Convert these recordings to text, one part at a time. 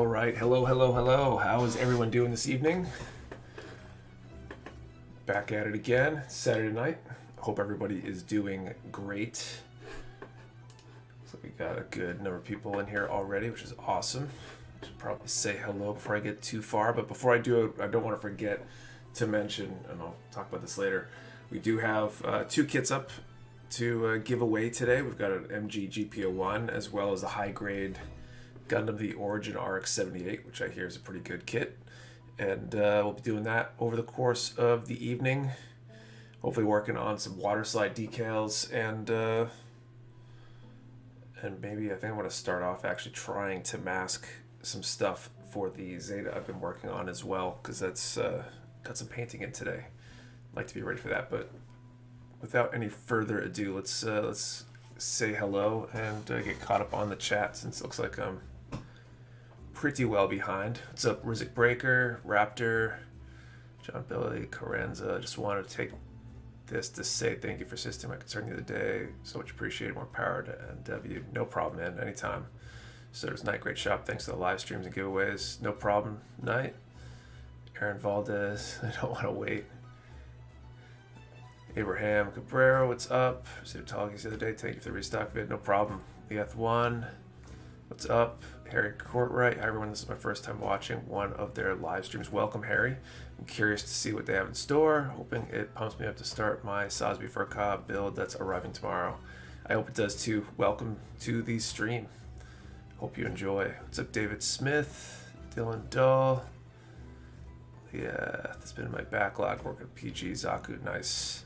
All right, hello. How is everyone doing this evening? Back at it again, Saturday night. Hope everybody is doing great. So we got a good number of people in here already, which is awesome. Should probably say hello before I get too far, but before I do, I don't want to forget to mention, and I'll talk about this later, we do have 2 kits up to give away today. We've got an MG GP01 as well as a high-grade Gundam the Origin RX-78, which I hear is a pretty good kit. And we'll be doing that over the course of the evening. Hopefully working on some water slide decals and maybe I think I'm going to start off actually trying to mask some stuff for the Zeta I've been working on as well, because that's got some painting in today. I'd like to be ready for that, but without any further ado, let's say hello and get caught up on the chat, since it looks like I'm pretty well behind. What's up, Rizik Breaker, Raptor, John Billy, Carenza? Just wanted to take this to say thank you for assisting my concern the other day. So much appreciated. More power to NW. No problem, man. Anytime. So there's Night, great shop. Thanks to the live streams and giveaways. No problem, Night. Aaron Valdez, I don't want to wait. Abraham Cabrera, what's up? Received talkies the other day. Thank you for the restock vid. No problem. Lieth1, what's up? Harry Courtright. Hi everyone, this is my first time watching one of their live streams. Welcome, Harry. I'm curious to see what they have in store. Hoping it pumps me up to start my Sosby Furka build that's arriving tomorrow. I hope it does too. Welcome to the stream. Hope you enjoy. What's up, David Smith? Dylan Dull. Yeah, that's been in my backlog. Working PG Zaku, nice.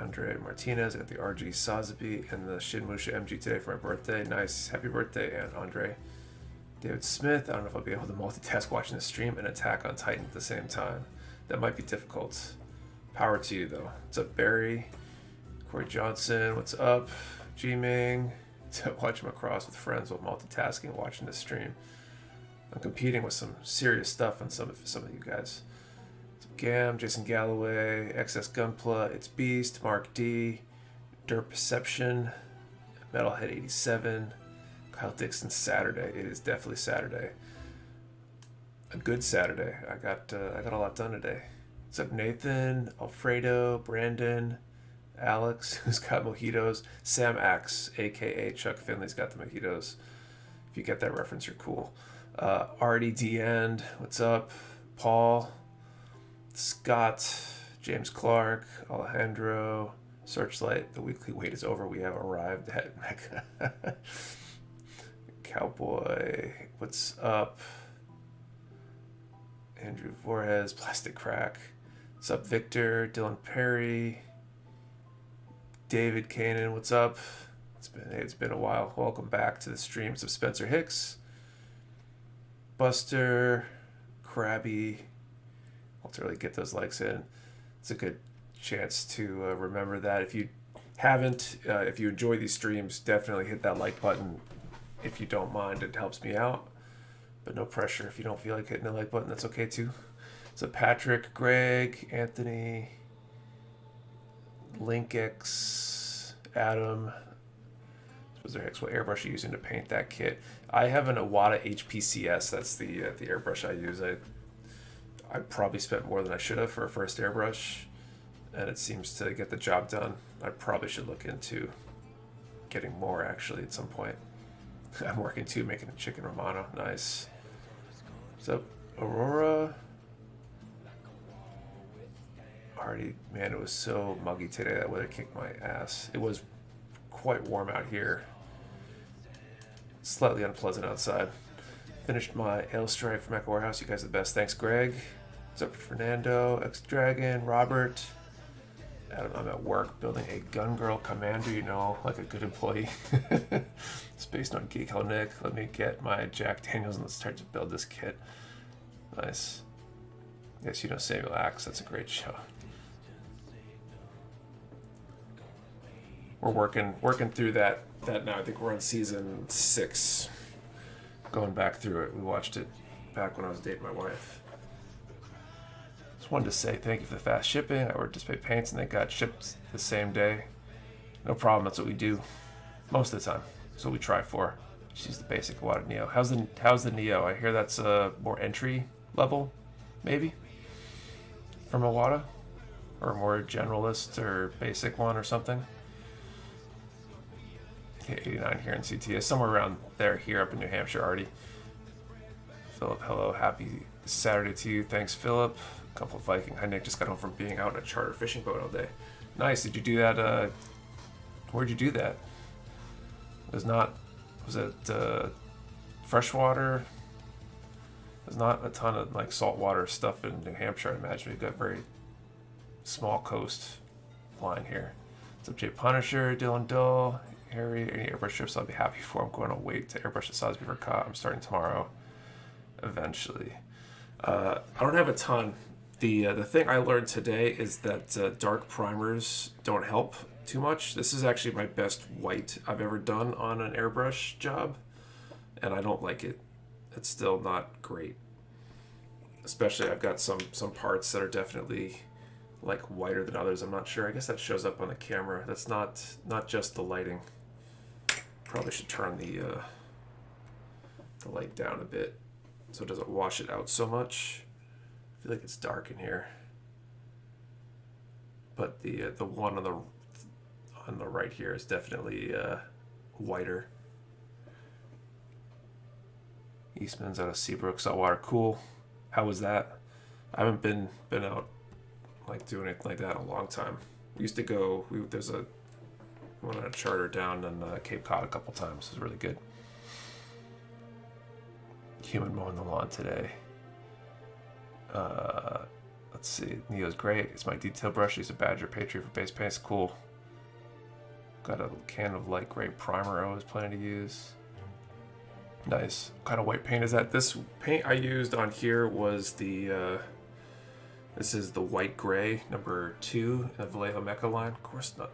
Andre Martinez, I got the RG Sazabi and the Shinmusha MG today for my birthday. Nice. Happy birthday, Aunt Andre. David Smith, I don't know if I'll be able to multitask watching the stream and Attack on Titan at the same time. That might be difficult. Power to you, though. What's up, Barry? Corey Johnson, what's up? G-Ming. Watching across with friends while multitasking watching the stream. I'm competing with some serious stuff on some of you guys. Gam, Jason Galloway, XS Gunpla, It's Beast, Mark D, Dirt Perception, Metalhead 87, Kyle Dixon. Saturday. It is definitely Saturday. A good Saturday. I got a lot done today. What's up, Nathan, Alfredo, Brandon, Alex, who's got mojitos, Sam Axe, aka Chuck Finley's got the mojitos. If you get that reference, you're cool. Artie D End, what's up? Paul, Scott, James Clark, Alejandro, Searchlight. The weekly wait is over. We have arrived at Mecha. Cowboy, what's up? Andrew Voorhees, Plastic Crack. What's up, Victor? Dylan Perry, David Kanan, what's up? It's been a while. Welcome back to the stream. What's up, Spencer Hicks? Buster, Krabby. I'll really get those likes in. It's a good chance to remember that. If you haven't, if you enjoy these streams, definitely hit that like button if you don't mind. It helps me out. But no pressure. If you don't feel like hitting the like button, that's okay too. So Patrick, Greg, Anthony, LinkX, Adam. Was there Hicks? What airbrush are you using to paint that kit? I have an Iwata HPCS. That's the airbrush I use. I probably spent more than I should have for a first airbrush, and it seems to get the job done. I probably should look into getting more actually at some point. I'm working too, making a chicken Romano. Nice. What's up, Aurora? Already, man, it was so muggy today. That weather kicked my ass. It was quite warm out here. Slightly unpleasant outside. Finished my ale strike for Mecha Warehouse. You guys are the best. Thanks, Greg. What's up, Fernando, X-Dragon, Robert? Adam, I'm at work building a Gun Girl Commander, you know, like a good employee. It's based on Geek Hell Nick. Let me get my Jack Daniels and let's start to build this kit. Nice. Yes, you know Samuel Axe. That's a great show. We're working through that now. I think we're on season 6. Going back through it. We watched it back when I was dating my wife. Just wanted to say thank you for the fast shipping. I ordered display paints and they got shipped the same day. No problem. That's what we do most of the time. That's what we try for. Just use the basic Wada Neo. How's the Neo? I hear that's more entry level, maybe, from a Wada, or a more generalist or basic one or something. Okay, 89 here in CTA, somewhere around there here up in New Hampshire already. Philip, hello, happy Saturday to you. Thanks, Philip. A couple of Viking. Hi, Nick. Just got home from being out in a charter fishing boat all day. Nice. Did you do that? Where'd you do that? Was it freshwater? There's not a ton of like saltwater stuff in New Hampshire. I imagine we've got very small coast line here. What's up, Jay Punisher, Dylan Dull, Harry? Any airbrush trips I'll be happy for. I'm going to wait to airbrush the Sosby for caught. I'm starting tomorrow. Eventually. I don't have a ton. The thing I learned today is that dark primers don't help too much. This is actually my best white I've ever done on an airbrush job, and I don't like it. It's still not great. Especially I've got some parts that are definitely like whiter than others. I'm not sure. I guess that shows up on the camera. That's not just the lighting. Probably should turn the light down a bit so it doesn't wash it out so much. I feel like it's dark in here. But the one on the right here is definitely whiter. Eastman's out of Seabrook, saltwater. Cool. How was that? I haven't been out like doing anything like that in a long time. We used to go. We went on a charter down in Cape Cod a couple times. It was really good. Human mowing the lawn today. Let's see. Neo's great. It's my detail brush. He's a Badger Patriot for base paints. Cool. Got a can of light gray primer I was planning to use. Nice. What kind of white paint is that? This paint I used on here was the this is the white gray number 2 in the Vallejo Mecha line. Of course not.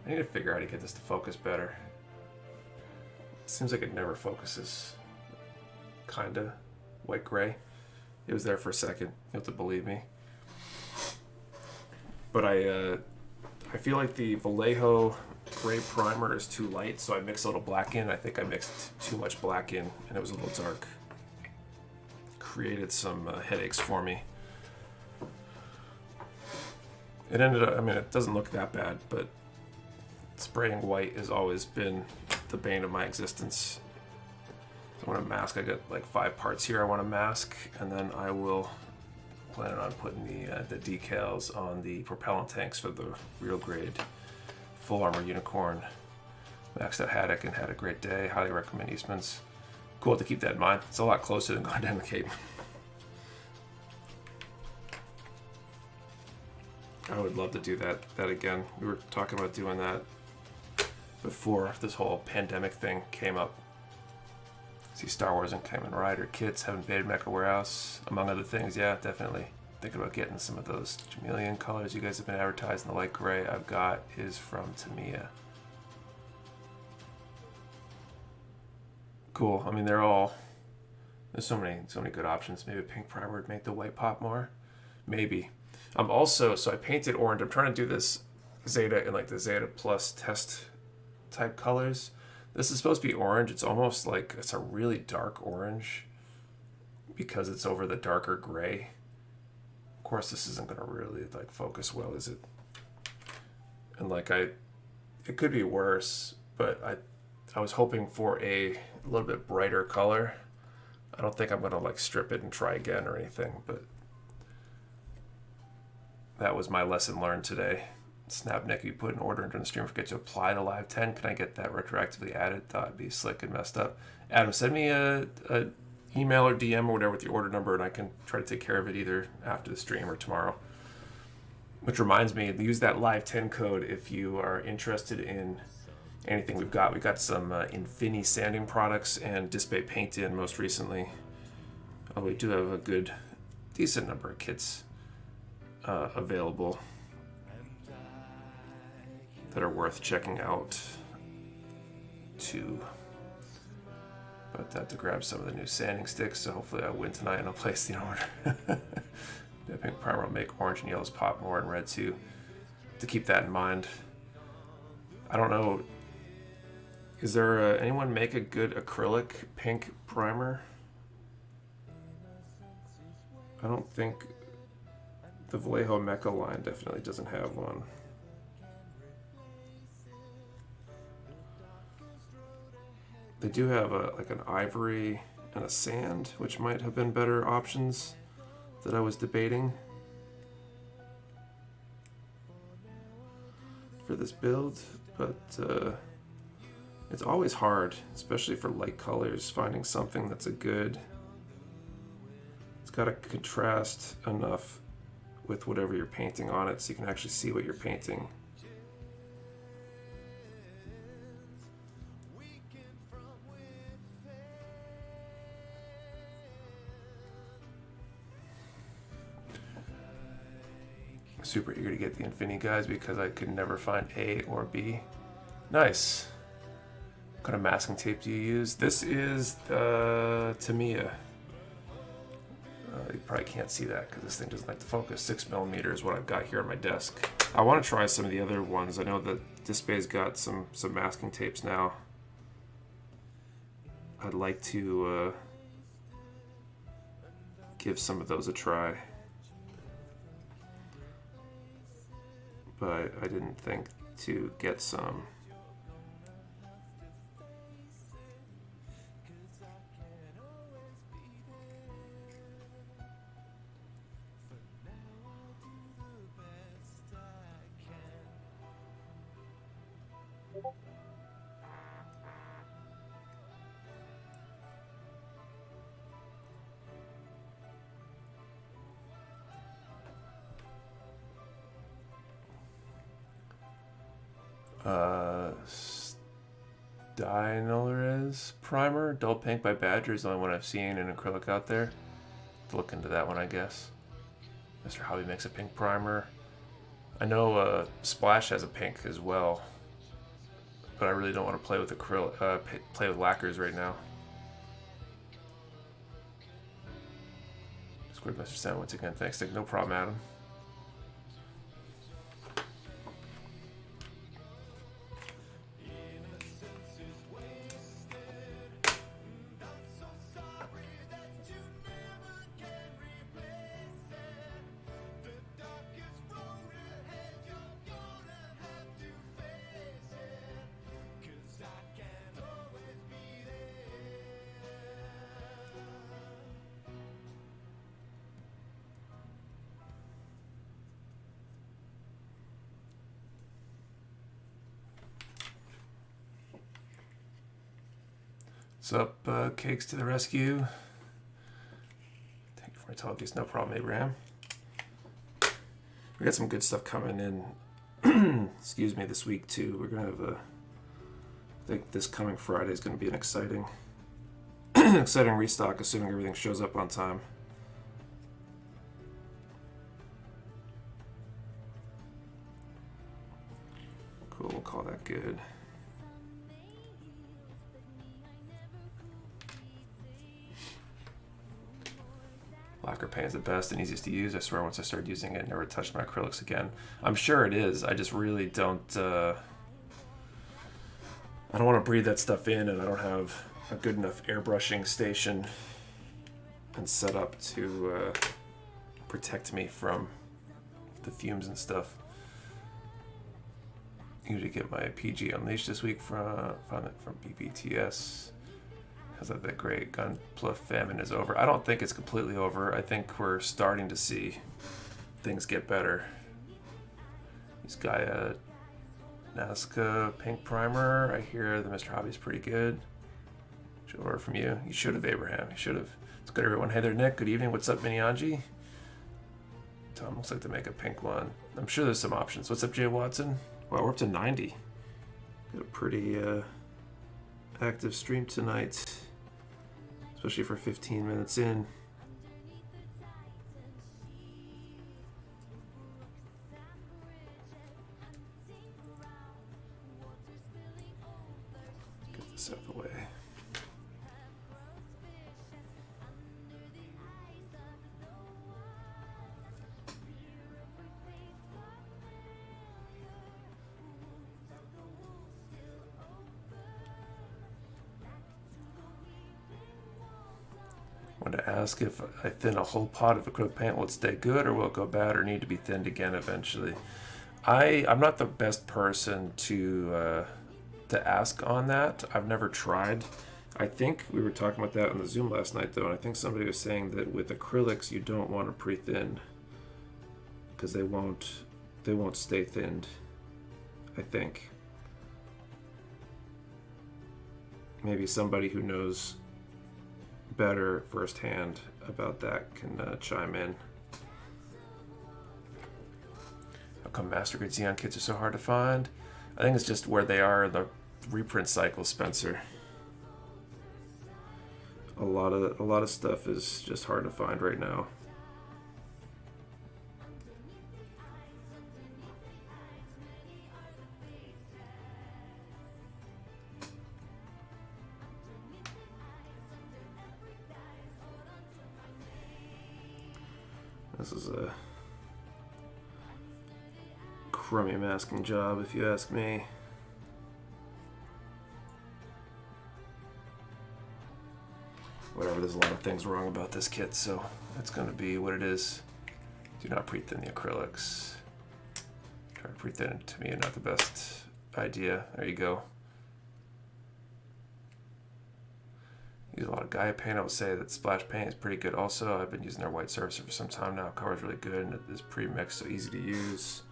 I need to figure out how to get this to focus better. It seems like it never focuses. Kinda white gray. It was there for a second. You have to believe me. But I feel like the Vallejo gray primer is too light, so I mixed a little black in. I think I mixed too much black in, and it was a little dark. Created some headaches for me. It ended up, I mean, it doesn't look that bad, but spraying white has always been the bane of my existence. So I want to mask. I got like 5 parts here I want to mask, and then I will plan on putting the decals on the propellant tanks for the real grade full armor unicorn. Maxed out Haddock and had a great day. Highly recommend Eastman's. Cool to keep that in mind. It's a lot closer than going down the Cape. I would love to do that again. We were talking about doing that before this whole pandemic thing came up. See Star Wars and Kamen Rider kits, haven't invaded Mecha Warehouse, among other things. Yeah, definitely. Thinking about getting some of those chameleon colors you guys have been advertising. The light gray I've got is from Tamiya. Cool. I mean, they're all, there's so many good options. Maybe a pink primer would make the white pop more. Maybe. I'm also, so I painted orange. I'm trying to do this Zeta in like the Zeta Plus test type colors. This is supposed to be orange. It's almost like it's a really dark orange because it's over the darker gray. Of course, this isn't going to really like focus well, is it? And like it could be worse, but I was hoping for a little bit brighter color. I don't think I'm going to like strip it and try again or anything, but that was my lesson learned today. Snapneck, you put an order into the stream, forget to apply the live 10. Can I get that retroactively added? Thought it'd be slick and messed up. Adam, send me a email or DM or whatever with your order number, and I can try to take care of it either after the stream or tomorrow. Which reminds me, use that live 10 code if you are interested in anything we've got. We got some Infini sanding products and Display Paint in most recently. Oh, we do have a decent number of kits available that are worth checking out too. But I have to grab some of the new sanding sticks, so hopefully I win tonight and I'll place the order. The pink primer will make orange and yellows pop more, and red too. To keep that in mind. I don't know Is there anyone make a good acrylic pink primer? I don't think the Vallejo Mecha line definitely doesn't have one. They do have like an ivory and a sand, which might have been better options that I was debating for this build, but it's always hard, especially for light colors, finding something that's a good, it's got to contrast enough with whatever you're painting on it so you can actually see what you're painting. Super eager to get the Infinity guys because I could never find A or B. Nice. What kind of masking tape do you use? This is Tamiya. You probably can't see that because this thing doesn't like to focus. 6mm is what I've got here on my desk. I want to try some of the other ones. I know that Dispay's got some masking tapes now. I'd like to give some of those a try. But I didn't think to get some. Steinolres primer, dull pink by Badger is the only one I've seen in acrylic out there. Look into that one, I guess. Mr. Hobby makes a pink primer. I know Splash has a pink as well, but I really don't want to play with acrylic, play with lacquers right now. Squid Mr. Sound once again. Thanks, Dick. No problem, Adam. What's up, Cakes to the rescue? Thank you for my talkies. No problem, Abraham. We got some good stuff coming in. Excuse me, this week too. We're gonna have I think this coming Friday is gonna be an exciting, exciting restock, assuming everything shows up on time. Cool, we'll call that good. Lacquer paint is the best and easiest to use. I swear once I started using it, I never touched my acrylics again. I'm sure it is. I just really don't... I don't want to breathe that stuff in, and I don't have a good enough airbrushing station and set up to protect me from the fumes and stuff. I need to get my PG Unleashed this week from BBTS. How's that bit great? Gunpla famine is over. I don't think it's completely over. I think we're starting to see things get better. This guy, Nazca pink primer. I hear the Mr. Hobby's pretty good. Should order from you. You should have, Abraham. You should have. It's good, everyone. Hey there, Nick. Good evening. What's up, Minianji? Tom looks like to make a pink one. I'm sure there's some options. What's up, Jay Watson? Wow, we're up to 90. Got a pretty active stream tonight. Especially for 15 minutes in. Get this out of the way. Want to ask if I thin a whole pot of acrylic paint, will it stay good or will it go bad or need to be thinned again eventually? I'm not the best person to ask on that. I've never tried. I think we were talking about that on the Zoom last night though, and I think somebody was saying that with acrylics you don't want to pre-thin because they won't stay thinned, I think. Maybe somebody who knows better firsthand about that can chime in. How come Master Grade Xeon kits are so hard to find? I think it's just where they are in the reprint cycle, Spencer. A lot of stuff is just hard to find right now. This is a crummy masking job, if you ask me. Whatever, there's a lot of things wrong about this kit, so it's going to be what it is. Do not pre-thin the acrylics. Try to pre-thin it, to me, not the best idea. There you go. Use a lot of Gaia paint. I would say that splash paint is pretty good also. I've been using their white surfacer for some time now. Color is really good and it is pre-mixed, so easy to use.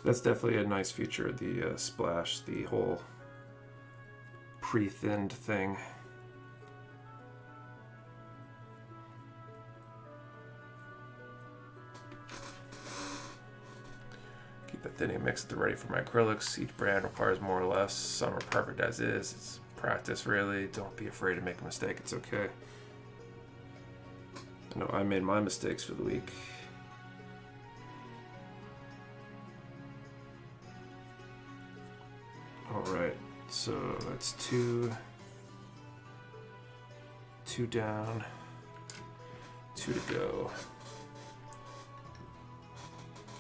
That's definitely a nice feature, the splash, the whole pre-thinned thing. Keep the thinning mix at the ready for my acrylics. Each brand requires more or less. Some are perfect as is. It's practice, really. Don't be afraid to make a mistake. It's okay. I know I made my mistakes for the week. Alright, so that's two down, 2 to go.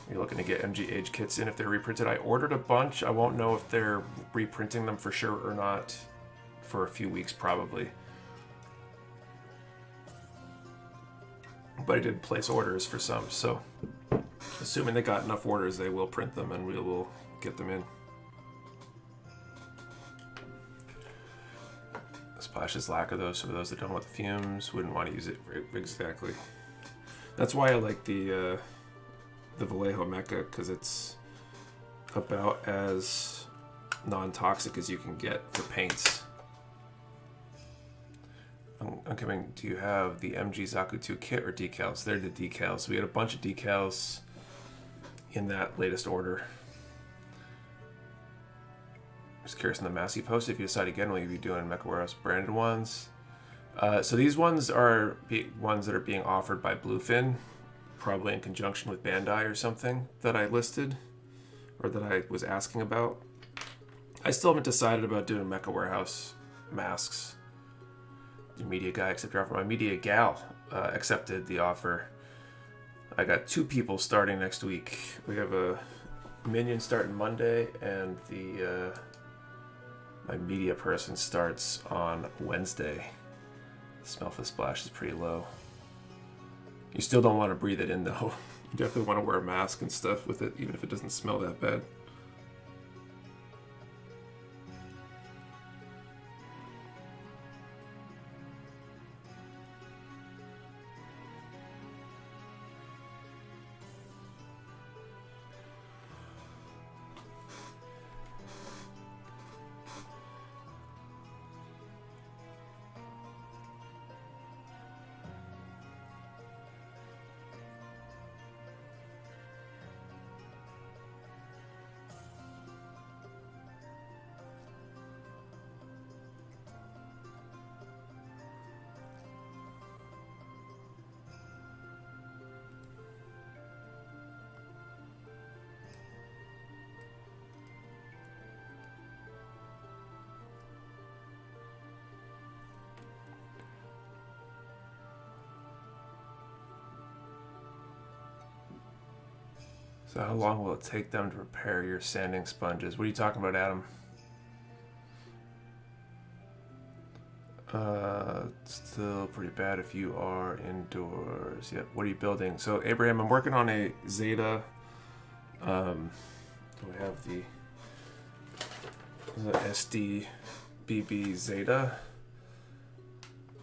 You're looking to get MGH kits in if they're reprinted. I ordered a bunch. I won't know if they're reprinting them for sure or not for a few weeks probably. But I did place orders for some, so assuming they got enough orders, they will print them and we will get them in. Splashes lacquer though, so for those that don't want the fumes, wouldn't want to use it exactly. That's why I like the Vallejo Mecha, because it's about as non-toxic as you can get for paints. I'm coming. Do you have the MG Zaku 2 kit or decals? They're the decals. We had a bunch of decals in that latest order. Just curious on the mask you posted. If you decide again, will you be doing Mecha Warehouse branded ones? So these ones are ones that are being offered by Bluefin, probably in conjunction with Bandai or something that I listed, or that I was asking about. I still haven't decided about doing Mecha Warehouse masks. The media guy accepted your offer. My media gal accepted the offer. I got 2 people starting next week. We have a minion starting Monday, and the my media person starts on Wednesday. The smell for the splash is pretty low. You still don't want to breathe it in though. You definitely want to wear a mask and stuff with it, even if it doesn't smell that bad. So how long will it take them to prepare your sanding sponges? What are you talking about, Adam? Still pretty bad if you are indoors. Yep. What are you building? So Abraham, I'm working on a Zeta. We have the SDBB Zeta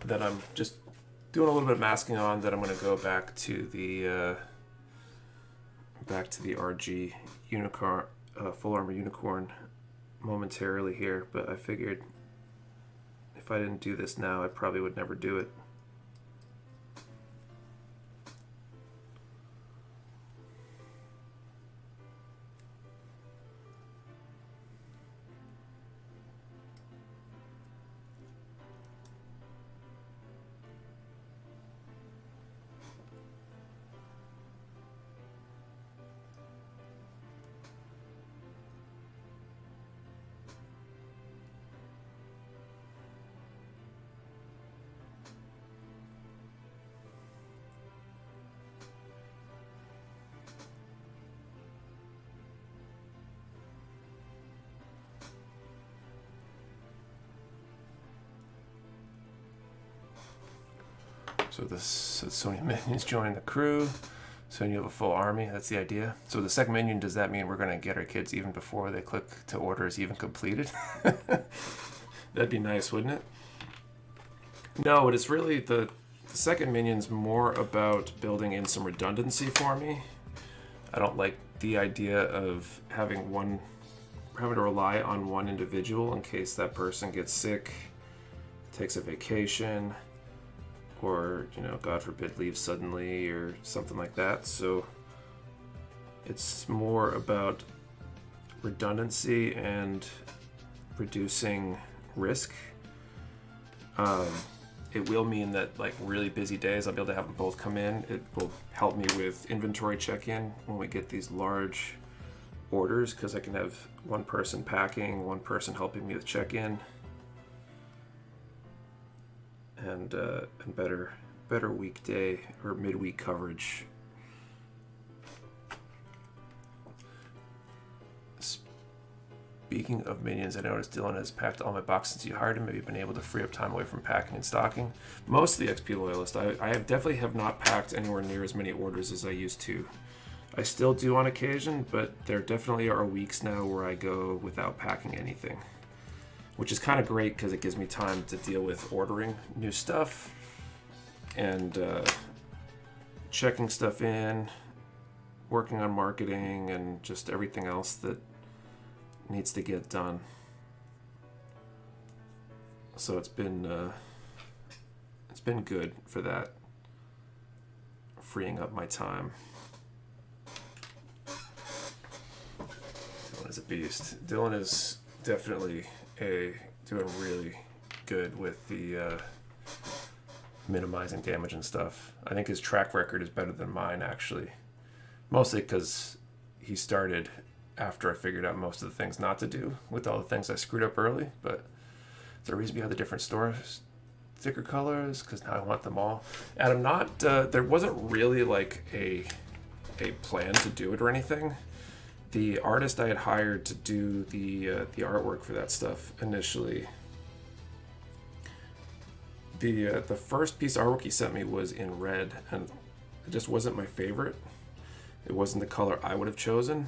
that I'm just doing a little bit of masking on. That I'm going to go back to the RG unicorn, full armor unicorn momentarily here, but I figured if I didn't do this now, I probably would never do it. So many minions joining the crew. So you have a full army. That's the idea. So the second minion, does that mean we're going to get our kids even before they click to order is even completed? That'd be nice, wouldn't it? No, but it's really the second minion's more about building in some redundancy for me. I don't like the idea of having to rely on one individual in case that person gets sick, takes a vacation, or, God forbid, leaves suddenly or something like that. So it's more about redundancy and reducing risk. It will mean that, like, really busy days, I'll be able to have them both come in. It will help me with inventory check-in when we get these large orders, because I can have one person packing, one person helping me with check-in. And better weekday or midweek coverage. Speaking of minions, I noticed Dylan has packed all my boxes since you hired him. Have you been able to free up time away from packing and stocking? Most of the XP Loyalist, I definitely have not packed anywhere near as many orders as I used to. I still do on occasion, but there definitely are weeks now where I go without packing anything, which is kind of great because it gives me time to deal with ordering new stuff and checking stuff in, working on marketing, and just everything else that needs to get done. So it's been good for that, freeing up my time. Dylan is a beast. Dylan is definitely doing really good with the minimizing damage and stuff. I think his track record is better than mine, actually. Mostly because he started after I figured out most of the things not to do with all the things I screwed up early. But is there a reason behind the different store sticker colors? Because now I want them all. And I'm not, there wasn't really like a plan to do it or anything. The artist I had hired to do the artwork for that stuff initially, the first piece of artwork he sent me was in red, and it just wasn't my favorite. It wasn't the color I would have chosen,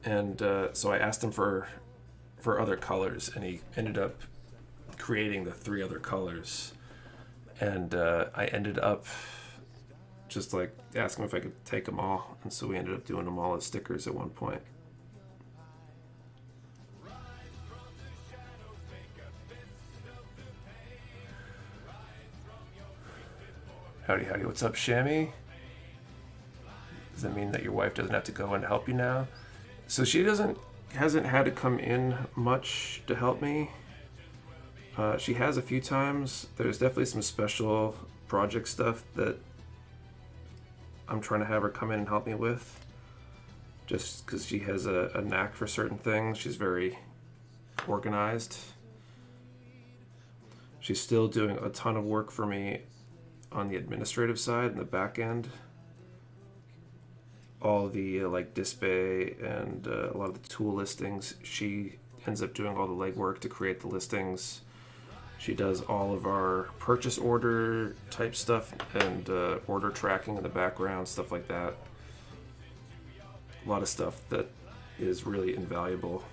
and so I asked him for other colors, and he ended up creating the 3 other colors, and I ended up just like asking him if I could take them all, and so we ended up doing them all as stickers at one point. Howdy, howdy, what's up, Shammy? Does that mean that your wife doesn't have to go and help you now? So she hasn't had to come in much to help me. She has a few times. There's definitely some special project stuff that I'm trying to have her come in and help me with, just because she has a knack for certain things. She's very organized. She's still doing a ton of work for me on the administrative side and the back end. All the like display and a lot of the tool listings, she ends up doing all the legwork to create the listings. She does all of our purchase order type stuff and order tracking in the background, stuff like that. A lot of stuff that is really invaluable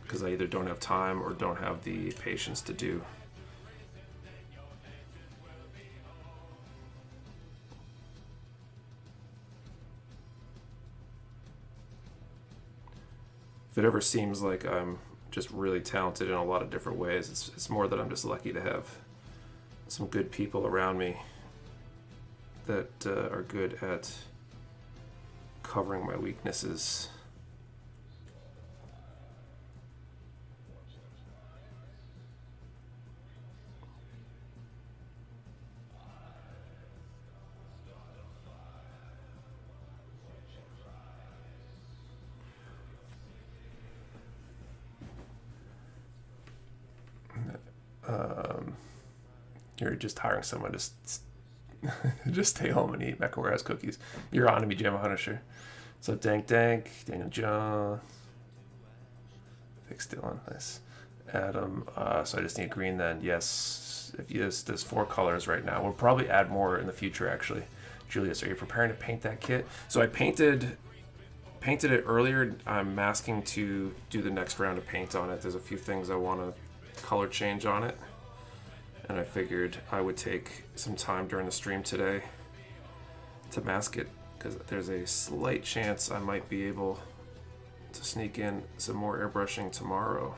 because I either don't have time or don't have the patience to do. If it ever seems like I'm just really talented in a lot of different ways, it's more that I'm just lucky to have some good people around me that are good at covering my weaknesses. You're just hiring someone to just stay home and eat Mecha Warehouse cookies. You're on to me, Jam Punisher. So Dank, Daniel Jones, Fix Dylan, nice. Adam, so I just need green then. Yes, if yes, there's 4 colors right now. We'll probably add more in the future actually. Julius, are you preparing to paint that kit? So I painted it earlier. I'm masking to do the next round of paint on it. There's a few things I want to color change on it. And I figured I would take some time during the stream today to mask it because there's a slight chance I might be able to sneak in some more airbrushing tomorrow.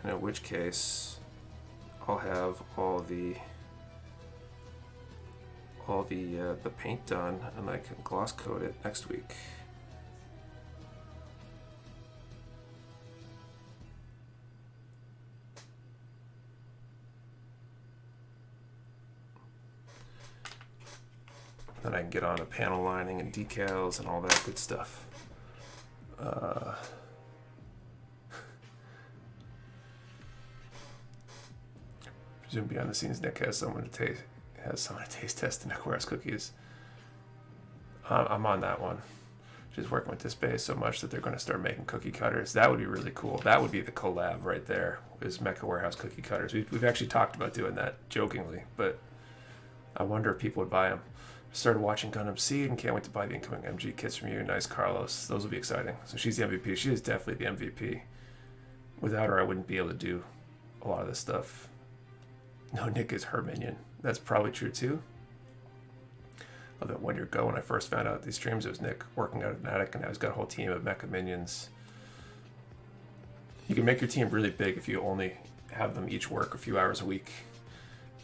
And in which case I'll have all the paint done and I can gloss coat it next week. Then I can get on to panel lining and decals and all that good stuff. Presume behind the scenes, Nick has someone to taste test the Mecha Warehouse cookies. I'm on that one. She's working with this base so much that they're going to start making cookie cutters. That would be really cool. That would be the collab right there. Is Mecha Warehouse cookie cutters? We've actually talked about doing that jokingly, but I wonder if people would buy them. Started watching Gundam Seed and can't wait to buy the incoming MG kits from you. Nice, Carlos. Those will be exciting. So she's the MVP. She is definitely the MVP. Without her, I wouldn't be able to do a lot of this stuff. No, Nick is her minion. That's probably true too. Although 1 year ago when I first found out these streams, it was Nick working out of an attic and now he's got a whole team of mecha minions. You can make your team really big if you only have them each work a few hours a week.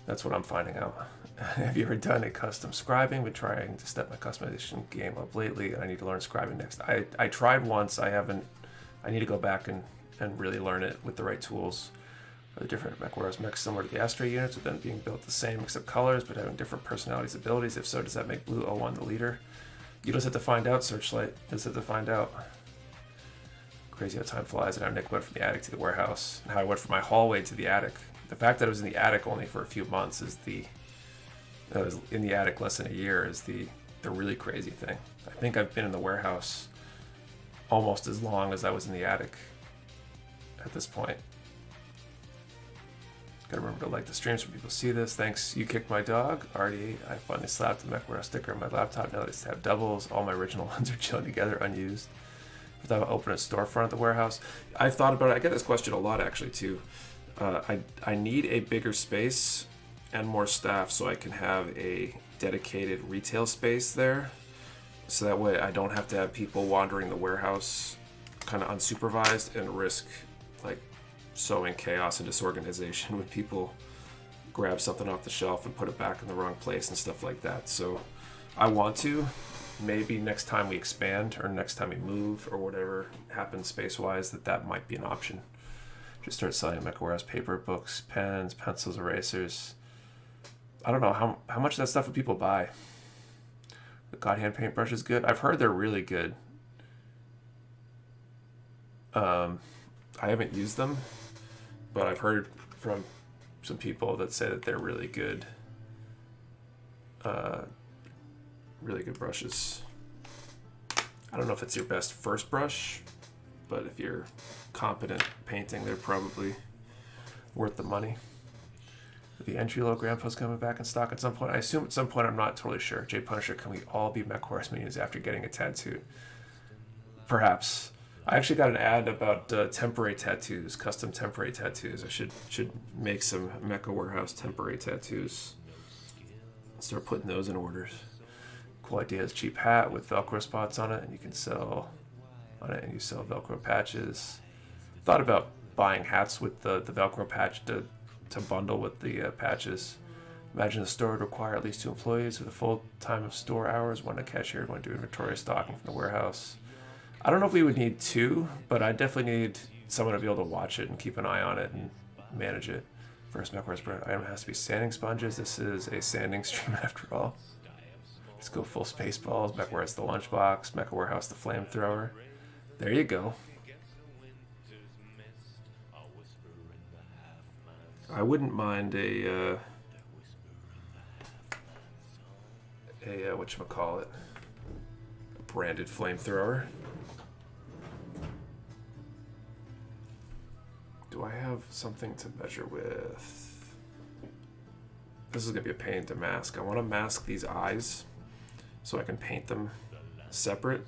That's what I'm finding out. Have you ever done a custom scribing? Been trying to step my customization game up lately, and I need to learn scribing next. I tried once. I need to go back and really learn it with the right tools. The different Mecha Warehouse mechs similar to the Astray units, with them being built the same except colors, but having different personalities, abilities. If so, does that make Blue 01 the leader? You just have to find out, Searchlight. You just have to find out. Crazy how time flies, and how Nick went from the attic to the warehouse, and how I went from my hallway to the attic. The fact that I was in the attic only for a few months is I was in the attic less than a year is the really crazy thing. I think I've been in the warehouse almost as long as I was in the attic at this point. Gotta remember to like the streams when people see this. Thanks, You Kicked My Dog. Already, I finally slapped the Mecha Warehouse sticker on my laptop. Now they have doubles. All my original ones are chilling together, unused. If I open a storefront at the warehouse, I've thought about it. I get this question a lot actually too. I need a bigger space and more staff so I can have a dedicated retail space there. So that way I don't have to have people wandering the warehouse kind of unsupervised and risk like sowing chaos and disorganization when people grab something off the shelf and put it back in the wrong place and stuff like that. So I want to, maybe next time we expand or next time we move or whatever happens space-wise, that might be an option. Just start selling Mecha Warehouse paper, books, pens, pencils, erasers. I don't know how much of that stuff would people buy. The God Hand paintbrush is good. I've heard they're really good. I haven't used them, but I've heard from some people that say that they're really good. Really good brushes. I don't know if it's your best first brush, but if you're competent painting, they're probably worth the money. The entry-level Grandpa's coming back in stock at some point. I assume at some point, I'm not totally sure. Jay Punisher, can we all be Mecha Warehouse minions after getting a tattoo? Perhaps. I actually got an ad about temporary tattoos, custom temporary tattoos. I should make some Mecha Warehouse temporary tattoos. Start putting those in orders. Cool idea is cheap hat with Velcro spots on it, and you can sell on it, and you sell Velcro patches. Thought about buying hats with the Velcro patch to bundle with the patches. Imagine the store would require at least 2 employees with a full time of store hours, one to cashier, one to do inventory stocking from the warehouse. I don't know if we would need 2, but I definitely need someone to be able to watch it and keep an eye on it and manage it. First Mecha Warehouse brand item has to be sanding sponges. This is a sanding stream after all. Let's go full Spaceballs. Mecha Warehouse the lunchbox. Mecha Warehouse the flamethrower. There you go. I wouldn't mind a whatchamacallit, a branded flamethrower. Do I have something to measure with? This is gonna be a pain to mask. I want to mask these eyes so I can paint them separate,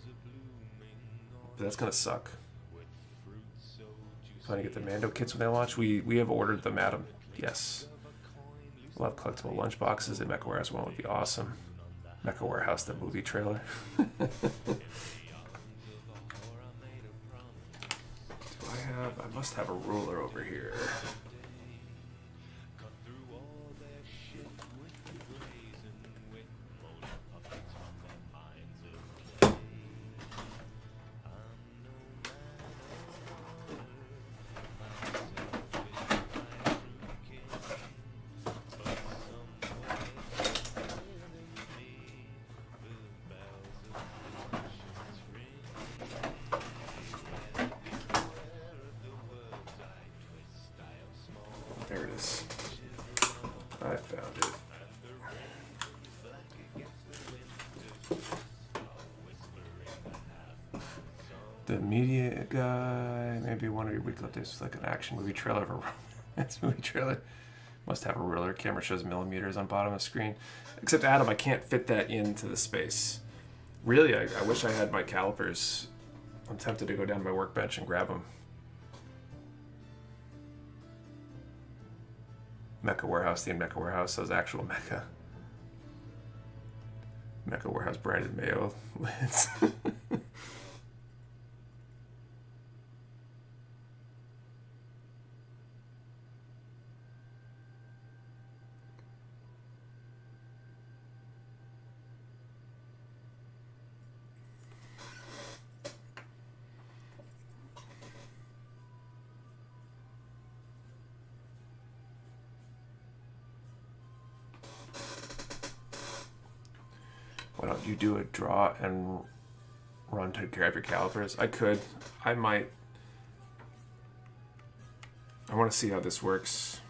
but that's gonna suck. Trying to get the Mando kits when they launch. We have ordered them, Adam. Yes. We'll have collectible lunch boxes. And Mecha Warehouse one would be awesome. Mecha Warehouse, the movie trailer. Do I must have a ruler over here. There it is. I found it. The media guy, maybe one of your weekly updates was like an action movie trailer of a romance movie trailer. Must have a ruler. Camera shows millimeters on bottom of the screen. Except Adam, I can't fit that into the space. Really, I wish I had my calipers. I'm tempted to go down to my workbench and grab them. Mecha Warehouse, the Mecha Warehouse, those actual Mecha Warehouse branded mayo lids. Why don't you do a draw and run to grab your calipers? I could. I might. I want to see how this works.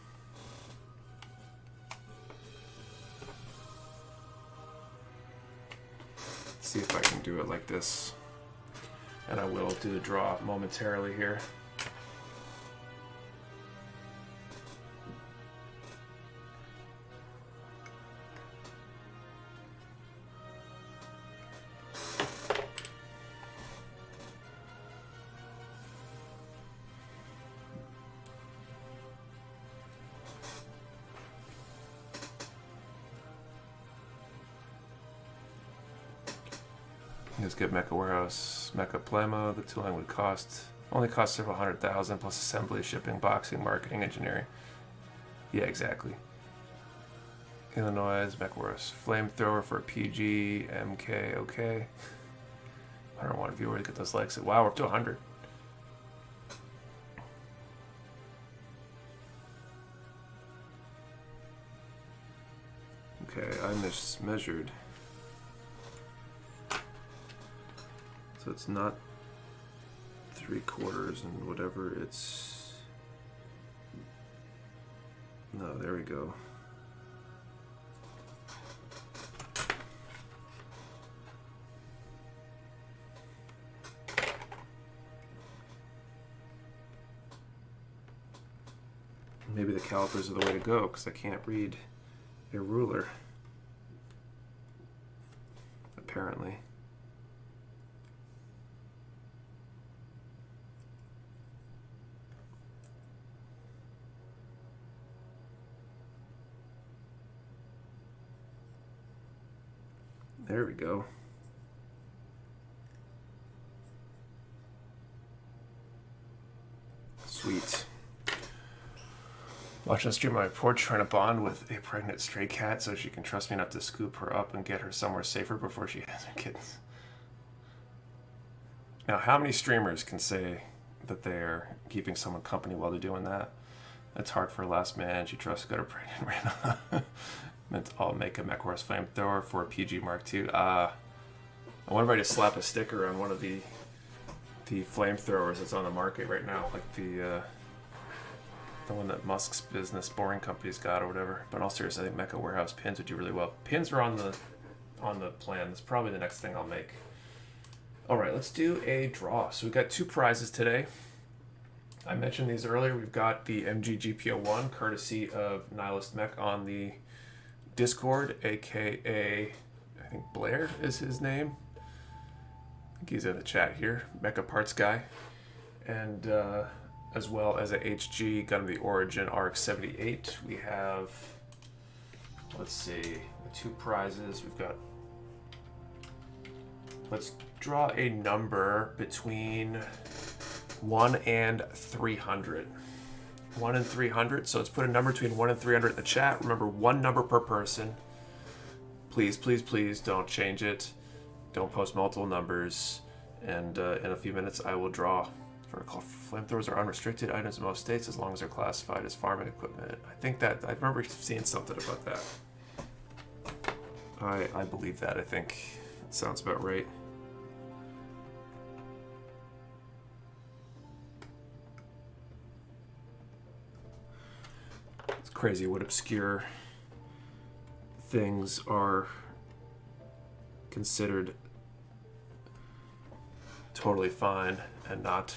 See if I can do it like this. And I will do the draw momentarily here. Let's get Mecha Warehouse, Mecha Plemo. The tooling would only cost several $100,000 plus assembly, shipping, boxing, marketing, engineering. Yeah, exactly. Illinois, Mecha Warehouse flamethrower for PG, MK, okay. 101 viewers, get those likes. Wow, we're up to 100. Okay, I mismeasured. So it's not 3/4 and whatever, it's... No, there we go. Maybe the calipers are the way to go because I can't read a ruler. Apparently. There we go. Sweet. Watching a stream on my porch, trying to bond with a pregnant stray cat so she can trust me enough to scoop her up and get her somewhere safer before she has her kittens. Now, how many streamers can say that they're keeping someone company while they're doing that? That's hard for a last man. She trusts got her pregnant. Meant I'll make a Mecha Warehouse flamethrower for a PG Mark II. I want everybody to slap a sticker on one of the flamethrowers that's on the market right now, like the one that Musk's business Boring Company's got or whatever. But in all seriousness, I think Mecha Warehouse pins would do really well. Pins are on the plan. That's probably the next thing I'll make. All right, let's do a draw. So we've got 2 prizes today. I mentioned these earlier. We've got the MG GPO1, courtesy of Nihilist Mech on the Discord, aka I think Blair is his name. I think he's in the chat here. Mecha Parts Guy, and as well as a HG Gun of the Origin RX-78. We have, let's see, the 2 prizes. We've got. Let's draw a number between 1 and 300. 1 and 300. So let's put a number between 1 and 300 in the chat. Remember, 1 number per person. Please, please, please don't change it. Don't post multiple numbers. And in a few minutes, I will draw. Flamethrowers are unrestricted items in most states as long as they're classified as farming equipment. I think that I remember seeing something about that. I believe that. I think it sounds about right. It's crazy what obscure things are considered totally fine and not.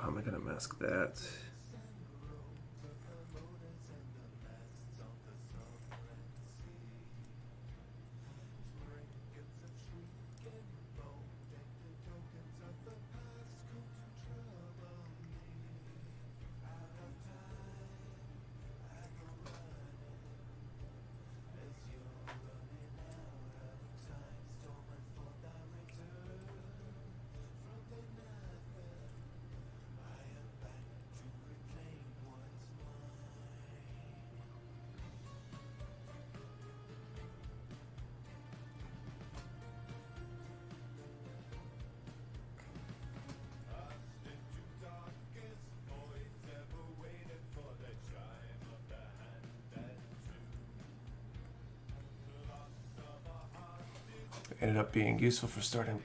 How am I going to mask that? Ended up being useful for starting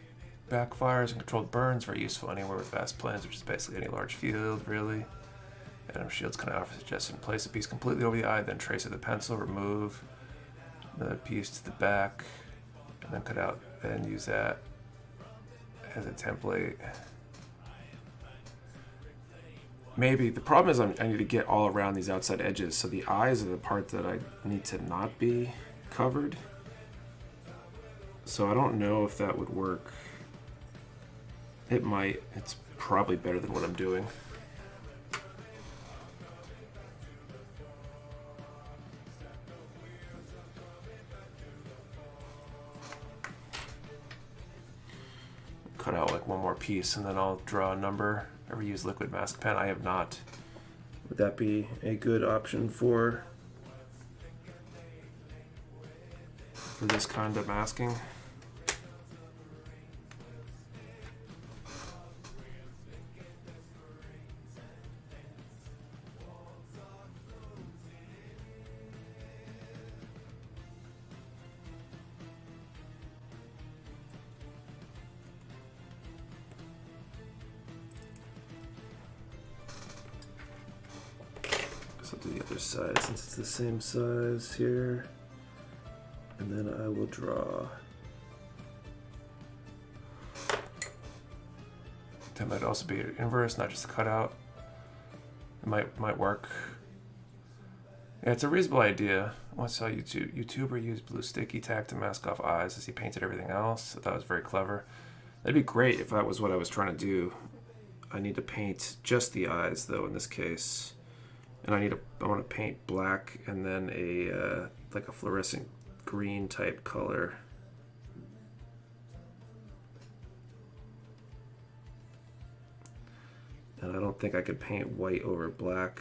backfires and controlled burns. Very useful anywhere with fast plans, which is basically any large field, really. Atom shields kind of offer suggestion. Place a piece completely over the eye, then trace with a pencil, remove another piece to the back, and then cut out and use that as a template. Maybe the problem is I need to get all around these outside edges, so the eyes are the part that I need to not be covered. So I don't know if that would work. It might. It's probably better than what I'm doing. cut out like one more piece and then I'll draw a number. Ever use liquid mask pen? I have not. Would that be a good option for this kind of masking? I'll do the other side since it's the same size here. And then I will draw. That might also be an inverse, not just a cutout. It might work. Yeah, it's a reasonable idea. I once saw a YouTuber use blue sticky tack to mask off eyes as he painted everything else. I thought it was very clever. That'd be great if that was what I was trying to do. I need to paint just the eyes though in this case. And I want to paint black and then a like a fluorescent green type color. And I don't think I could paint white over black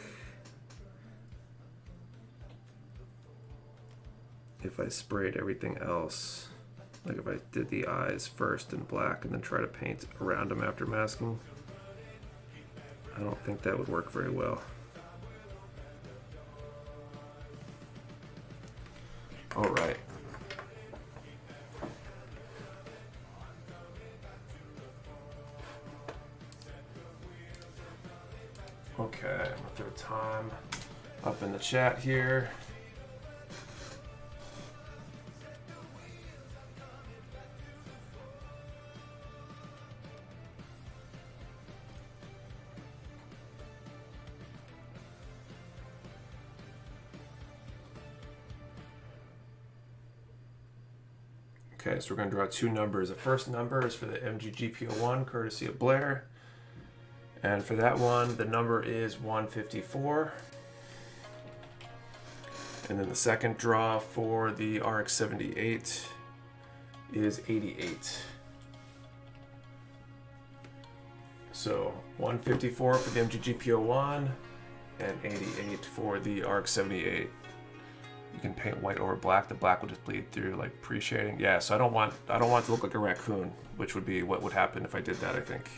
if I sprayed everything else. Like if I did the eyes first in black and then try to paint around them after masking. I don't think that would work very well. All right. Okay, I'm gonna throw time up in the chat here. Okay, so we're going to draw two numbers. The first number is for the MGGPO1, courtesy of Blair. And for that one, the number is 154. And then the second draw for the RX78 is 88. So 154 for the MGGPO1 and 88 for the RX78. You can paint white over black. The black will just bleed through, like pre-shading. Yeah, so I don't want it to look like a raccoon, which would be what would happen if I did that, I think.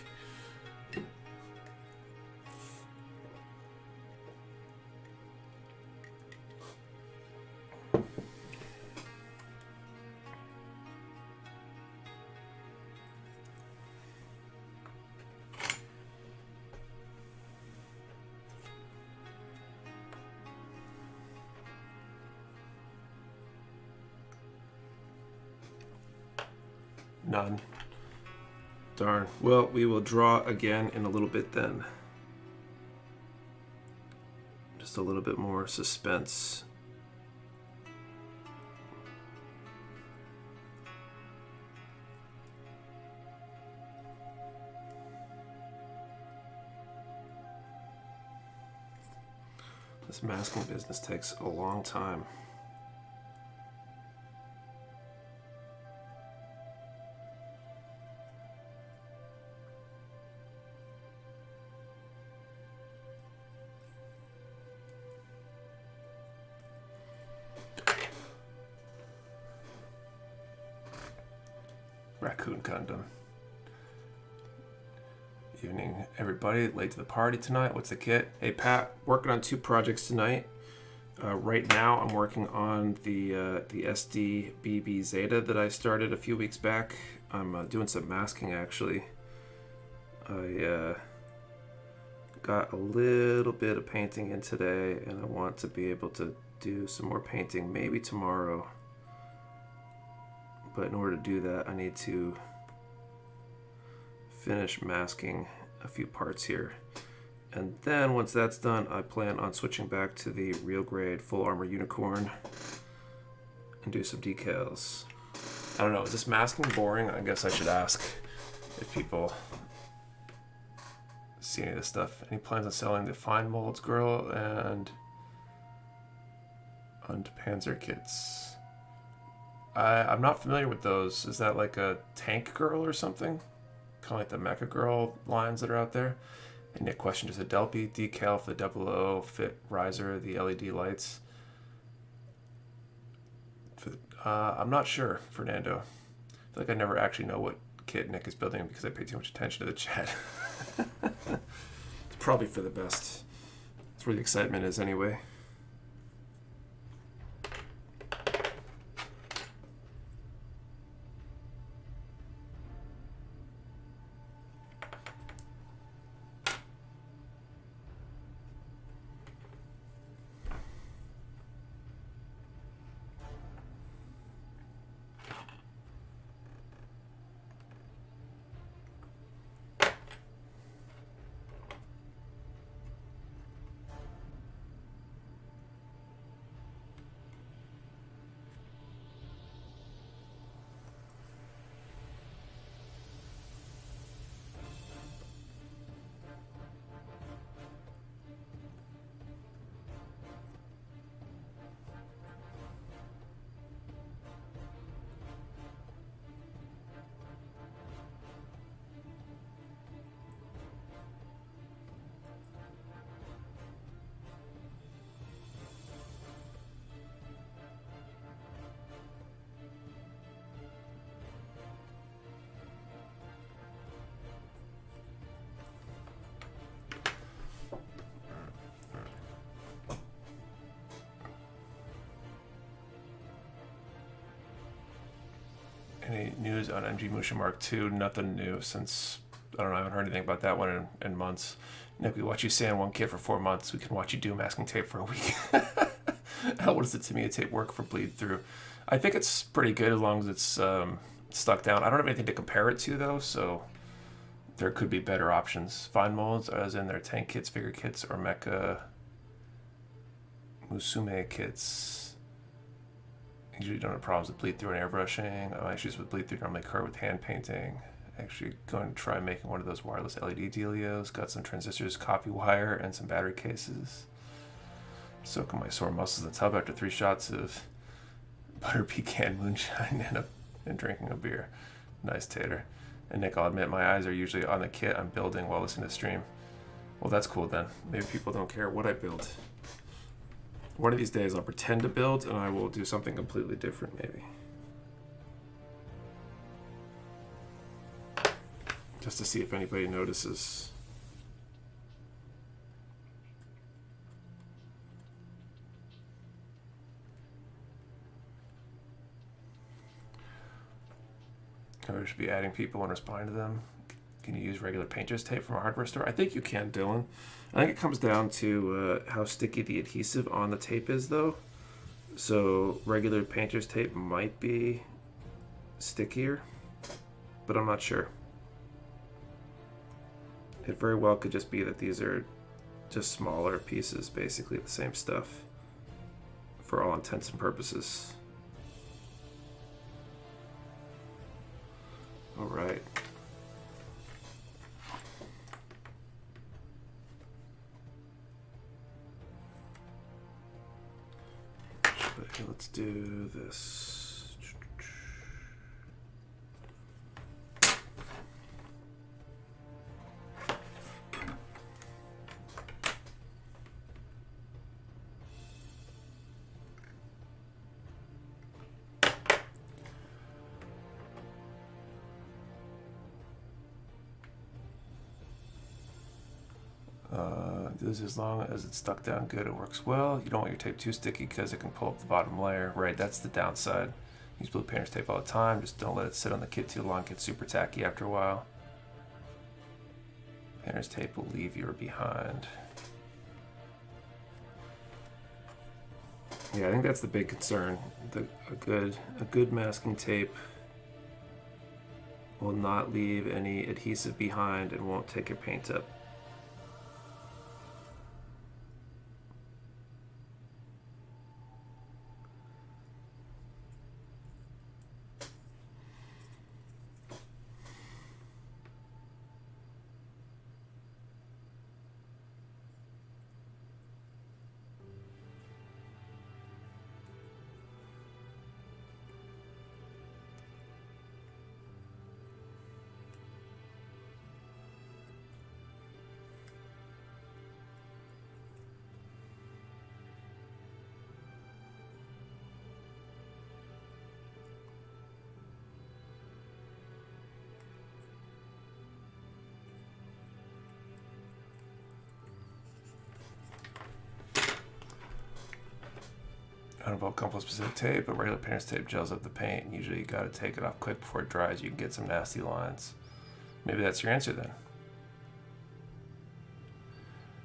None. Darn. Well, we will draw again in a little bit then. Just a little bit more suspense. This masking business takes a long time. Raccoon condom. Evening, everybody. Late to the party tonight. What's the kit? Hey, Pat. Working on two projects tonight. Right now, I'm working on the SD BB Zeta that I started a few weeks back. I'm doing some masking actually. I got a little bit of painting in today, and I want to be able to do some more painting maybe tomorrow. But in order to do that, I need to finish masking a few parts here. And then once that's done, I plan on switching back to the real grade full armor unicorn and do some decals. I don't know, is this masking boring? I guess I should ask if people see any of this stuff. Any plans on selling the Fine Molds Girl and Panzer kits? I'm not familiar with those. Is that like a tank girl or something? Kind of like the Mecha Girl lines that are out there. And Nick question just a Delpy decal for the 00 fit riser, the LED lights. I'm not sure, Fernando. I feel like I never actually know what kit Nick is building because I pay too much attention to the chat. It's probably for the best. That's where the excitement is anyway. Any news on MG Musha Mark II? Nothing new since, I don't know, I haven't heard anything about that one in months. Nick, we watch you sand one kit for 4 months. We can watch you do masking tape for a week. How does the Tamiya tape work for bleed through? I think it's pretty good as long as it's stuck down. I don't have anything to compare it to though, so there could be better options. Fine molds, as in their tank kits, figure kits, or Mecha Musume kits. Usually don't have problems with bleed through and airbrushing. Issues with bleed through normally occur with hand painting. Actually going to try making one of those wireless LED dealios. Got some transistors, copy wire, and some battery cases. Soaking my sore muscles in the tub after 3 shots of butter pecan moonshine and drinking a beer. Nice, Tater. And Nick, I'll admit my eyes are usually on the kit I'm building while listening to stream. Well, that's cool then. Maybe people don't care what I build. One of these days I'll pretend to build and I will do something completely different maybe. Just to see if anybody notices. I should be adding people and responding to them. Can you use regular painter's tape from a hardware store? I think you can, Dylan. I think it comes down to how sticky the adhesive on the tape is, though. So regular painter's tape might be stickier, but I'm not sure. It very well could just be that these are just smaller pieces, basically the same stuff for all intents and purposes. All right. Okay, let's do this. This as long as it's stuck down good, it works well. You don't want your tape too sticky because it can pull up the bottom layer. Right, that's the downside. Use blue painter's tape all the time. Just don't let it sit on the kit too long. It gets super tacky after a while. Painter's tape will leave you behind. Yeah, I think that's the big concern. A good masking tape will not leave any adhesive behind and won't take your paint up. I don't know about compost specific tape, but regular painter's tape gels up the paint. And usually you got to take it off quick before it dries. You can get some nasty lines. Maybe that's your answer then.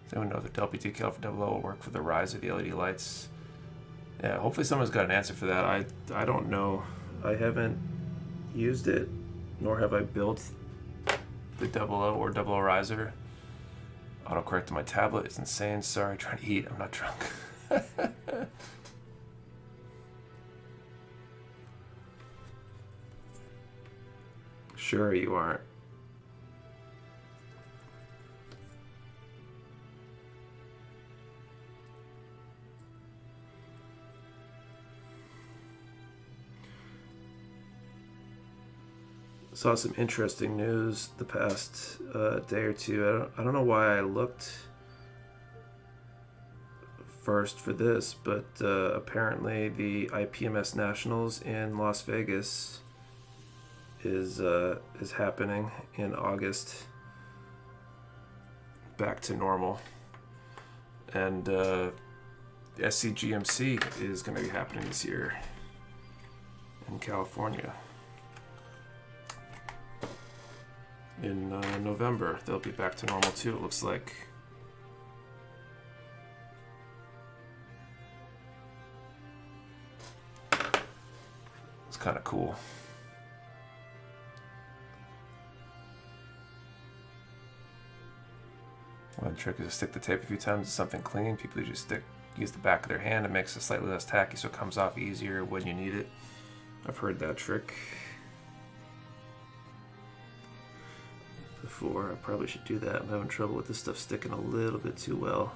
Does anyone know if the Delphi decal for 00 will work for the rise of the LED lights? Yeah, hopefully someone's got an answer for that. I don't know. I haven't used it, nor have I built the 00 or 00 riser. Autocorrect on my tablet is insane. Sorry, trying to eat. I'm not drunk. Sure you aren't. Saw some interesting news the past day or two. I don't know why I looked first for this, but apparently the IPMS Nationals in Las Vegas is happening in August. Back to normal, and SCGMC is going to be happening this year in California. In November, they'll be back to normal too, it looks like. It's kind of cool. One trick is to stick the tape a few times to something clean. People usually use the back of their hand. It makes it slightly less tacky so it comes off easier when you need it. I've heard that trick before. I probably should do that. I'm having trouble with this stuff sticking a little bit too well.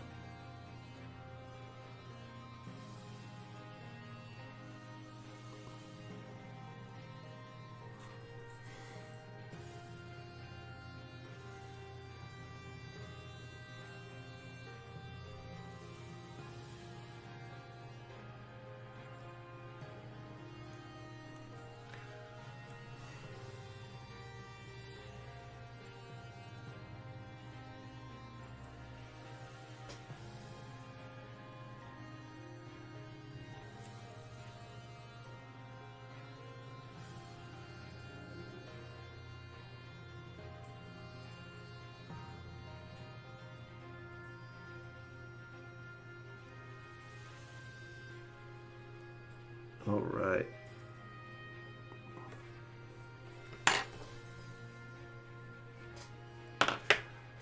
All right.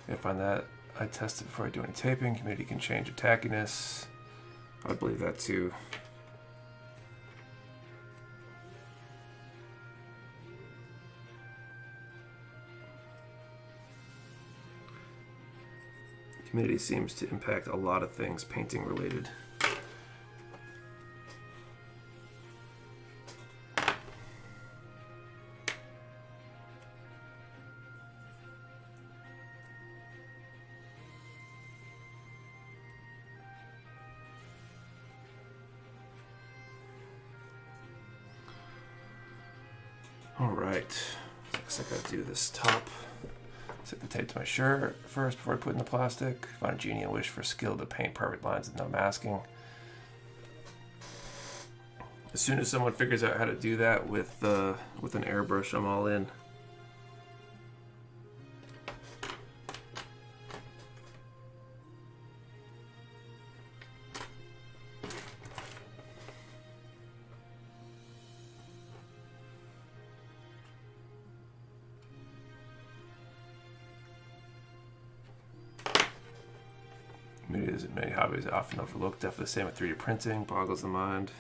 I find that I test it before I do any taping. Humidity can change the tackiness. I believe that too. Humidity seems to impact a lot of things painting related. All right, I guess I gotta do this top. Stick the tape to my shirt first before I put in the plastic. Find a genie and wish for skill to paint perfect lines with no masking. As soon as someone figures out how to do that with an airbrush, I'm all in. Many hobbies are often overlooked. Definitely the same with 3D printing. Boggles the mind.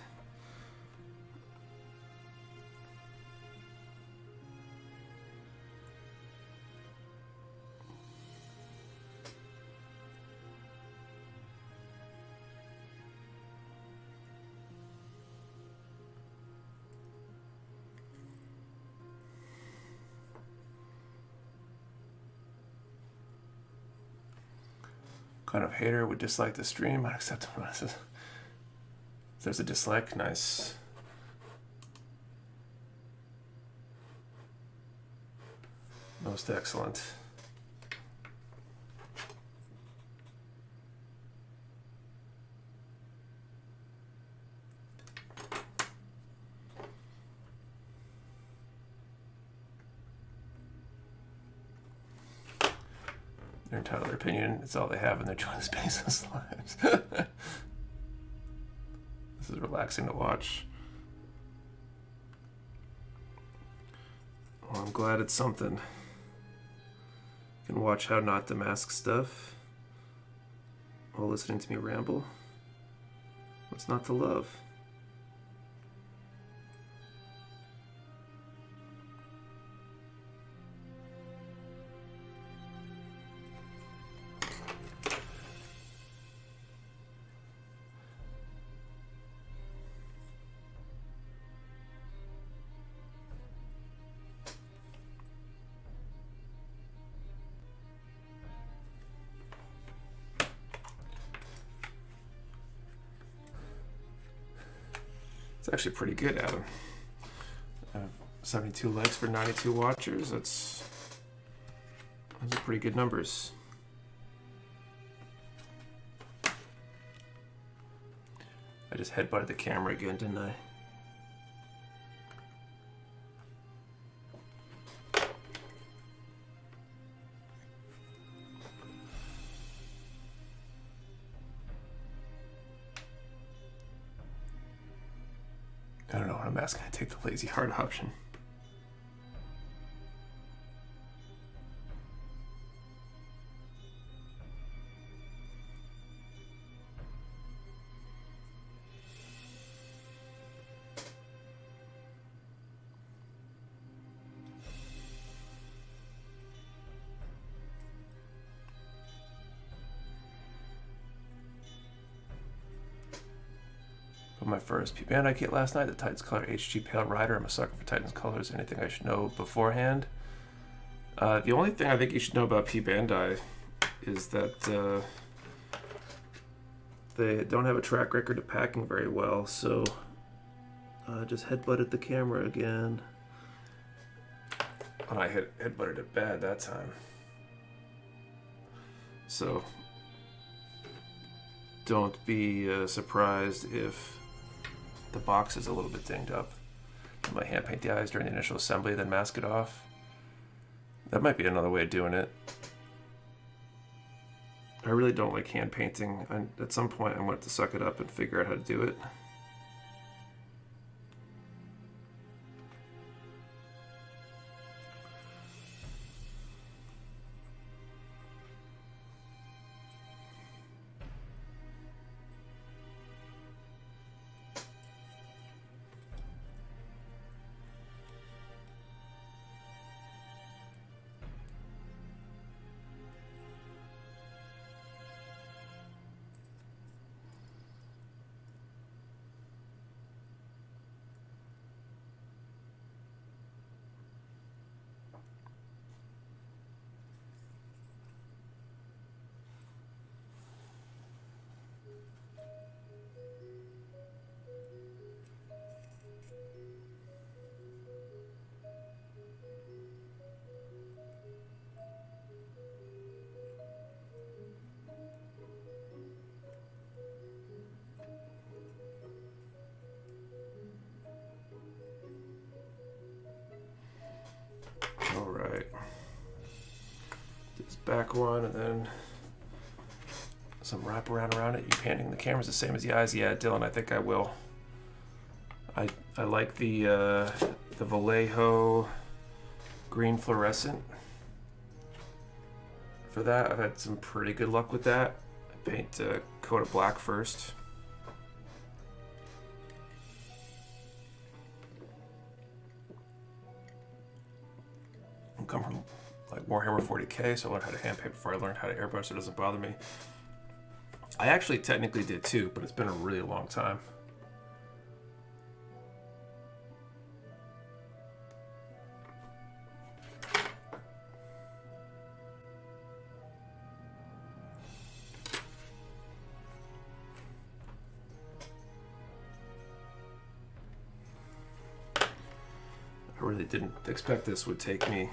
Kind of hater would dislike the stream. Unacceptable. There's a dislike. Nice. Most excellent. They're entitled to their opinion. It's all they have, and they're trying to space us lives. This is relaxing to watch. Well, I'm glad it's something. You can watch how not to mask stuff while listening to me ramble. What's not to love? It's actually pretty good, Adam. 72 likes for 92 watchers. Those are pretty good numbers. I just headbutted the camera again, didn't I? I don't know what I'm asking. I take the lazy hard option. My first P-Bandai kit last night, the Titans Color HG Pale Rider. I'm a sucker for Titans colors. Anything I should know beforehand? The only thing I think you should know about P-Bandai is that they don't have a track record of packing very well, so just headbutted the camera again. And I headbutted it bad that time. So don't be surprised if the box is a little bit dinged up. I might hand paint the eyes during the initial assembly, then mask it off. That might be another way of doing it. I really don't like hand painting. At some point I'm going to have to suck it up and figure out how to do it. Back one, and then some wraparound around it. You painting the cameras the same as the eyes? Yeah, Dylan, I think I will. I like the Vallejo green fluorescent. For that, I've had some pretty good luck with that. I paint a coat of black first. I come from like Warhammer 40k, so I learned how to hand paint before I learned how to airbrush, so it doesn't bother me. I actually technically did too, but it's been a really long time. I really didn't expect this would take me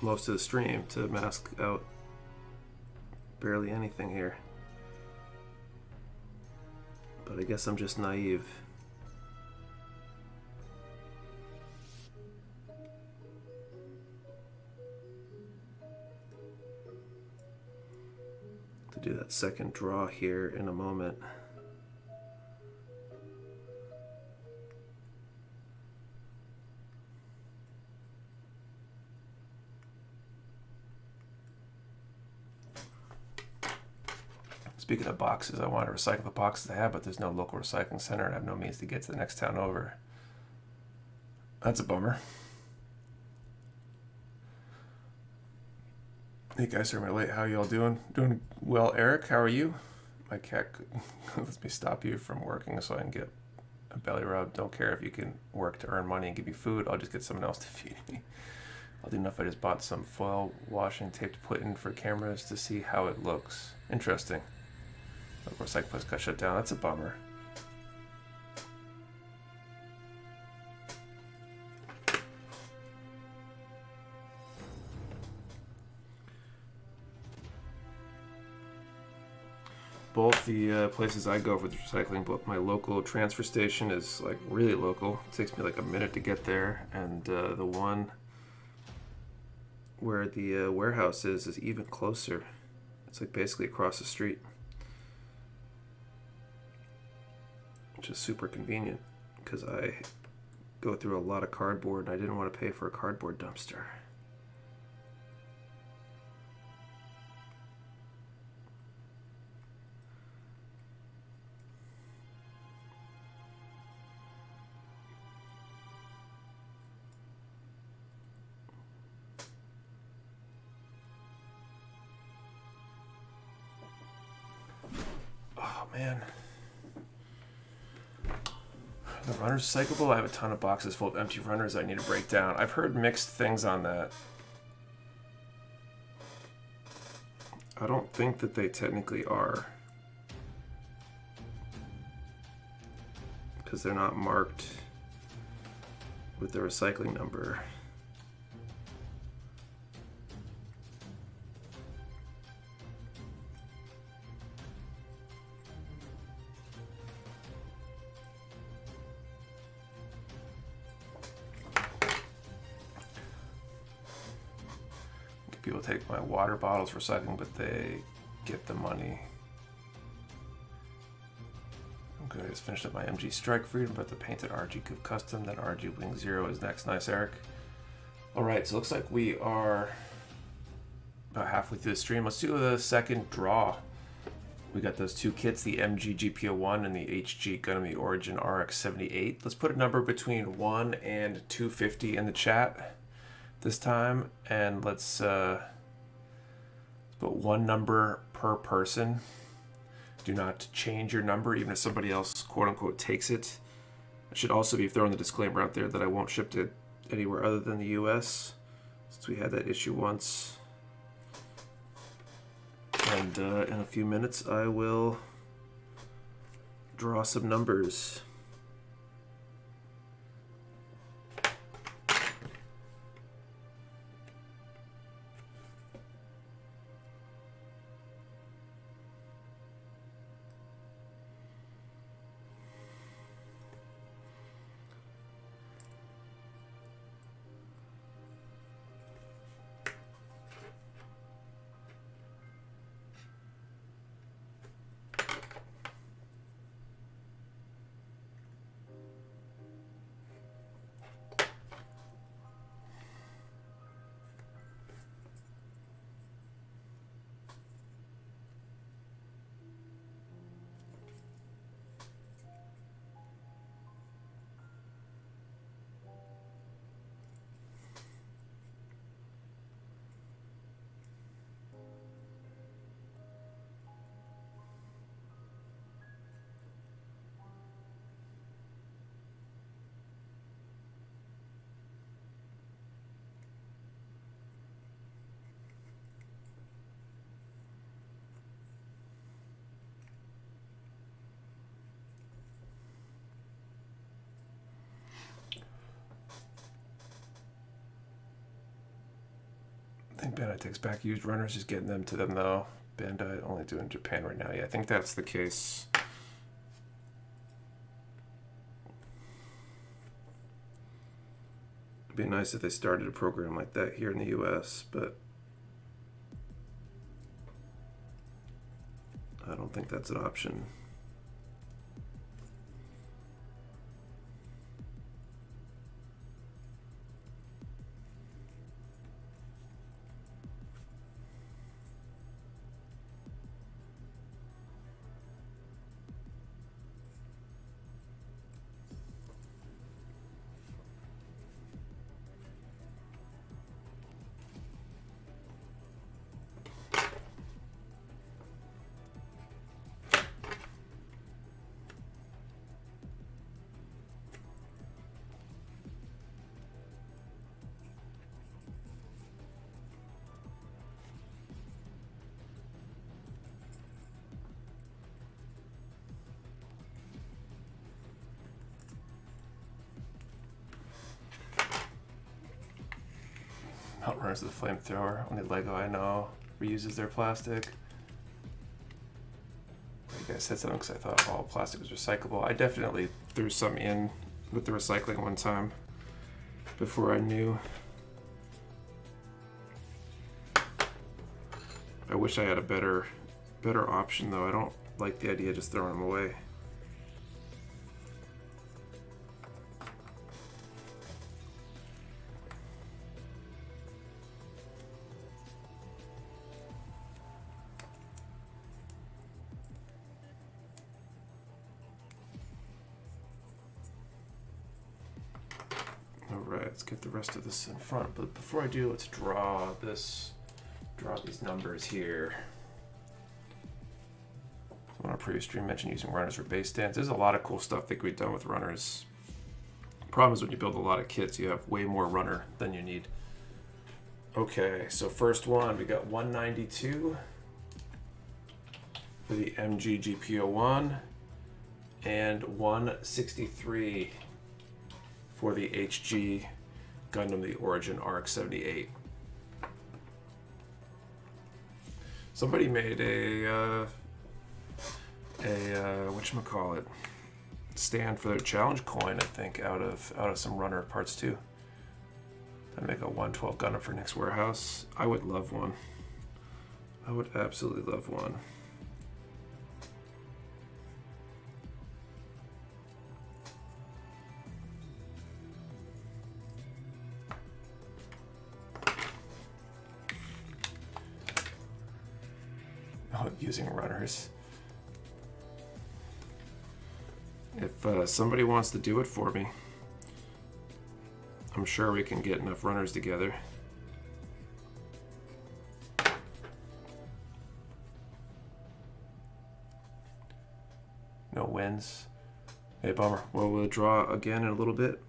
most of the stream to mask out barely anything here. But I guess I'm just naive. do that second draw here in a moment. Speaking of boxes, I want to recycle the boxes I have, but there's no local recycling center and I have no means to get to the next town over. That's a bummer. Hey guys, sorry I'm late. How y'all doing? Doing well, Eric. How are you? My cat lets me stop you from working so I can get a belly rub. Don't care if you can work to earn money and give me food. I'll just get someone else to feed me. I'll do enough. I just bought some foil washing tape to put in for cameras to see how it looks. Interesting. Of course, recycling place got shut down. That's a bummer. Both the places I go for the recycling, both my local transfer station is like really local. It takes me like a minute to get there, and the one where the warehouse is even closer. It's like basically across the street, which is super convenient because I go through a lot of cardboard and I didn't want to pay for a cardboard dumpster. Oh man. The runner's recyclable? I have a ton of boxes full of empty runners I need to break down. I've heard mixed things on that. I don't think that they technically are, because they're not marked with the recycling number. People take my water bottles for recycling, but they get the money. Okay, I just finished up my MG Strike Freedom, but the painted RG Coupe Custom, then RG Wing Zero is next. Nice, Eric. Alright, so it looks like we are about halfway through the stream. Let's do the second draw. We got those two kits, the MG GPO1 and the HG Gun the Origin RX78. Let's put a number between 1 and 250 in the chat this time, and let's put one number per person. Do not change your number, even if somebody else quote-unquote takes it. I should also be throwing the disclaimer out there that I won't ship to anywhere other than the US, since we had that issue once. And in a few minutes I will draw some numbers. I think Bandai takes back used runners, just getting them to them though. Bandai only doing Japan right now. Yeah, I think that's the case. It'd be nice if they started a program like that here in the US, but I don't think that's an option. Mountain Runners with a flamethrower. Only Lego I know reuses their plastic. You guys said something because I thought all plastic was recyclable. I definitely threw some in with the recycling one time before I knew. I wish I had a better option though. I don't like the idea of just throwing them away. Let's get the rest of this in front, but before I do, let's draw these numbers here. So on our previous stream, mentioned using runners for base stands. There's a lot of cool stuff that can be done with runners. Problem is when you build a lot of kits, you have way more runner than you need. Okay, so first one, we got 192 for the MG GP01 and 163 for the HG Gundam the Origin RX-78. Somebody made a whatchamacallit stand for their challenge coin, I think, out of some runner parts too. I make a 112 Gundam for Mecha Warehouse. I would love one. I would absolutely love one. Using runners. If somebody wants to do it for me, I'm sure we can get enough runners together. No wins. Hey, bummer. Well, we'll draw again in a little bit.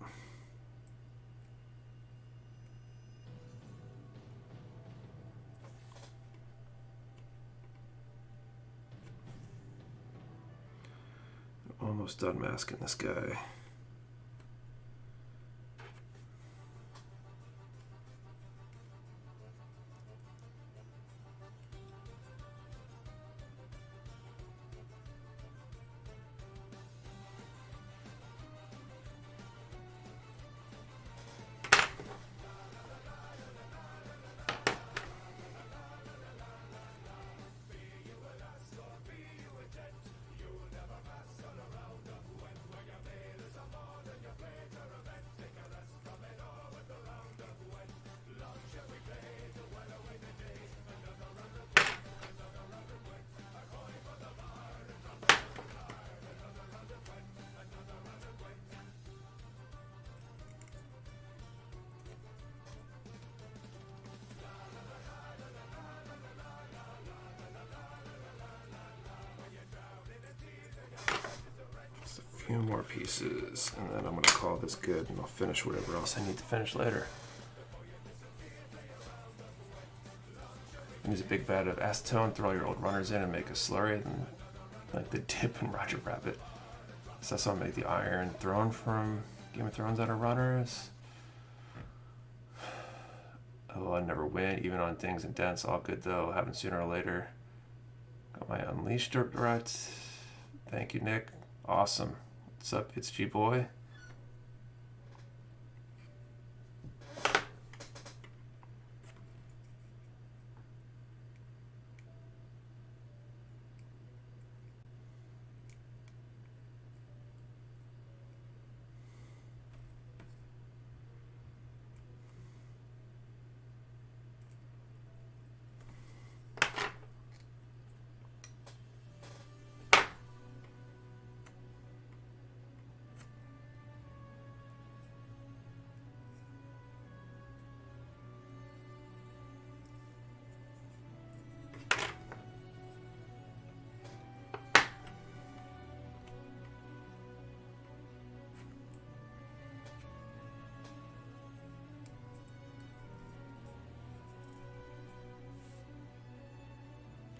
Almost done masking this guy. Few more pieces, and then I'm going to call this good, and I'll finish whatever else I need to finish later. Use a big vat of acetone, throw all your old runners in, and make a slurry, and like the dip in Roger Rabbit. So that's how I make the Iron Throne from Game of Thrones out of runners. Oh, I never win, even on things intense. All good though, happen sooner or later. Got my Unleashed right. Thank you, Nick. Awesome. What's up, it's G-Boy?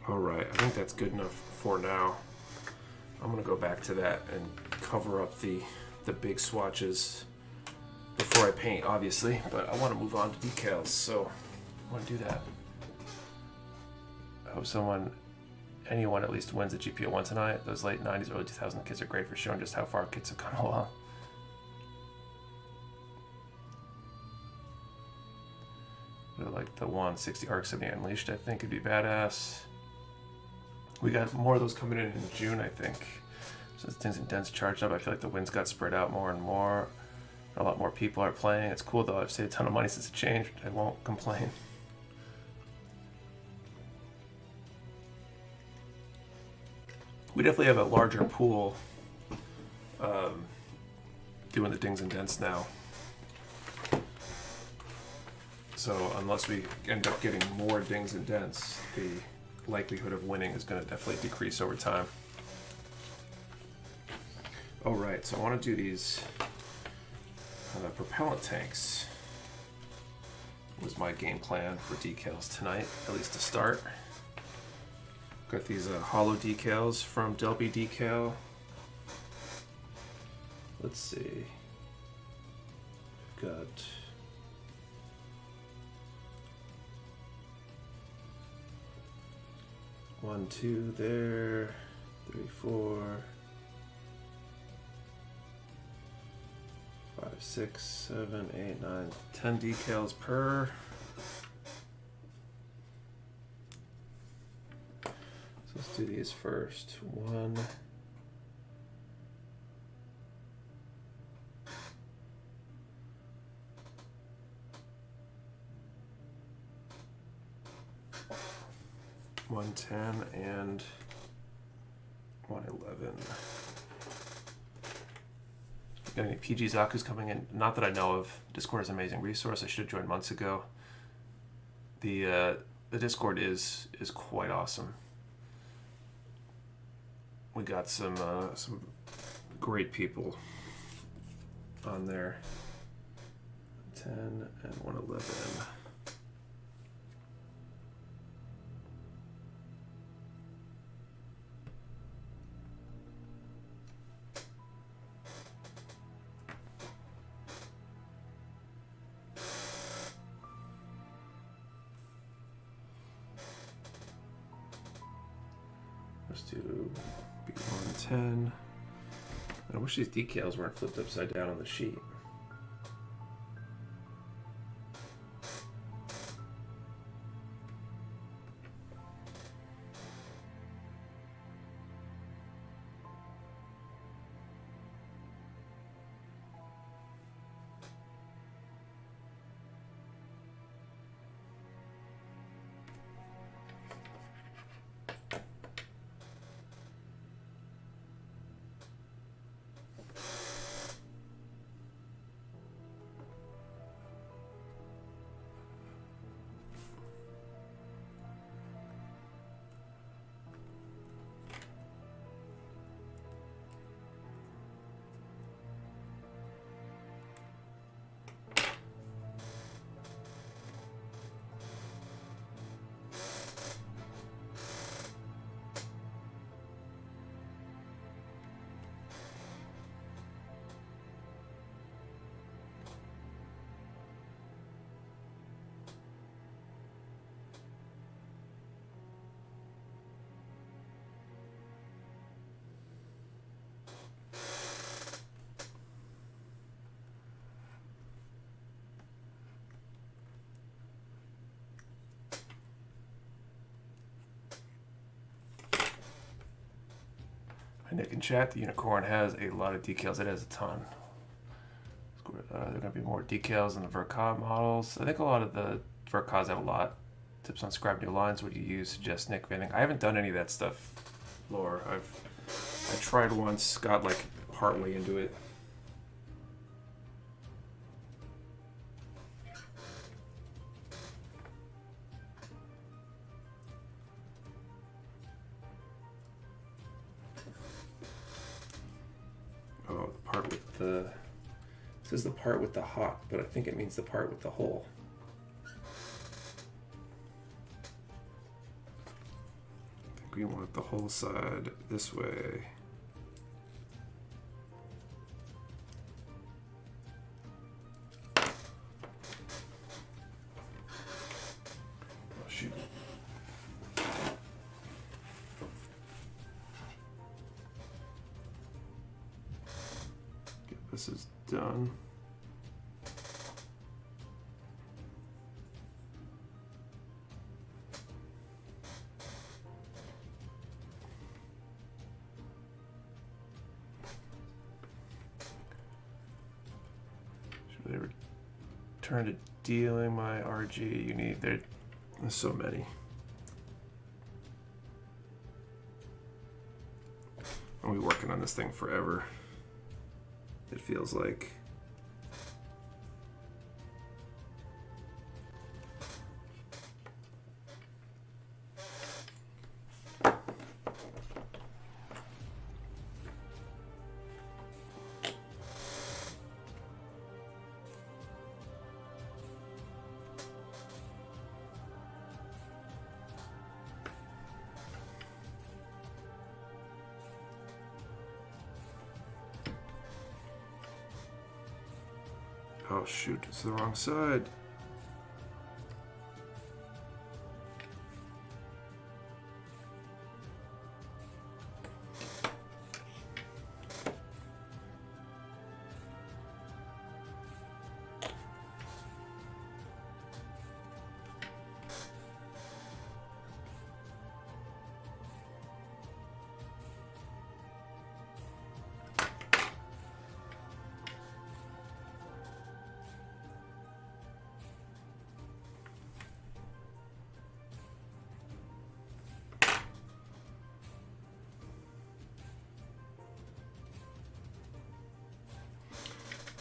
All right, I think that's good enough for now. I'm gonna go back to that and cover up the big swatches before I paint, obviously, but I want to move on to decals, so I want to do that. I hope anyone at least wins the GPO 1 tonight. Those late 90s, early 2000s kids are great for showing just how far kids have come along. Like the 160 Arc 70 Unleashed, I think, would be badass. We got more of those coming in June, I think. Since Things and Dents charged up, I feel like the wins got spread out more and more. A lot more people are playing. It's cool though. I've saved a ton of money since it changed. I won't complain. We definitely have a larger pool doing the Dings and Dents now. So unless we end up getting more Dings and Dents, the likelihood of winning is going to definitely decrease over time. Oh right, so I want to do these propellant tanks. Was my game plan for decals tonight, at least to start. Got these hollow decals from Delby Decal. Let's see. We've got one, two there, 3, 4, 5, 6, 7, 8, 9, 10 decals per. So let's do these first. 1, 110 and 111. Got any PG Zaku's coming in? Not that I know of. Discord is an amazing resource. I should have joined months ago. The Discord is quite awesome. We got some great people on there. 10 and 111. Let's do B110. I wish these decals weren't flipped upside down on the sheet. Nick in chat, the Unicorn has a lot of decals. It has a ton. There are going to be more decals in the Verka models. I think a lot of the Verkas have a lot. Tips on scribe new lines. What do you use? Suggest Nick Vanning. I haven't done any of that stuff, Laura. I tried once, got like partway into it. This is the part with the hot, but I think it means the part with the hole. we want the whole side this way. Oh, shoot. Okay, this is done. They return to dealing my RG. You need there's so many. I'll be working on this thing forever. It feels like. Oh shoot, it's the wrong side.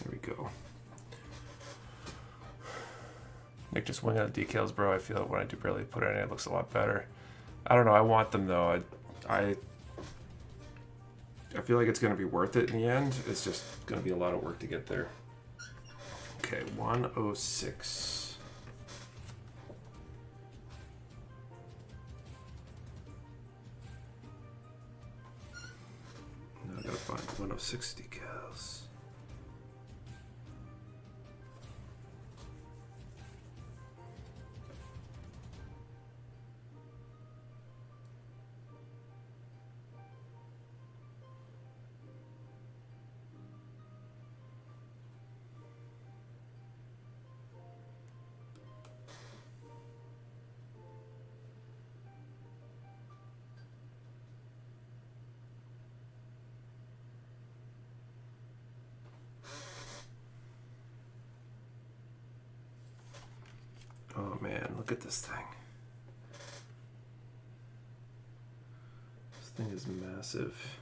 There we go. Nick, just wing out decals, bro. I feel like when I do barely put it in, it looks a lot better. I don't know. I want them though. I feel like it's going to be worth it in the end. It's just going to be a lot of work to get there. Okay, 106. Now I gotta find 106 decals. Oh man, look at this thing. This thing is massive.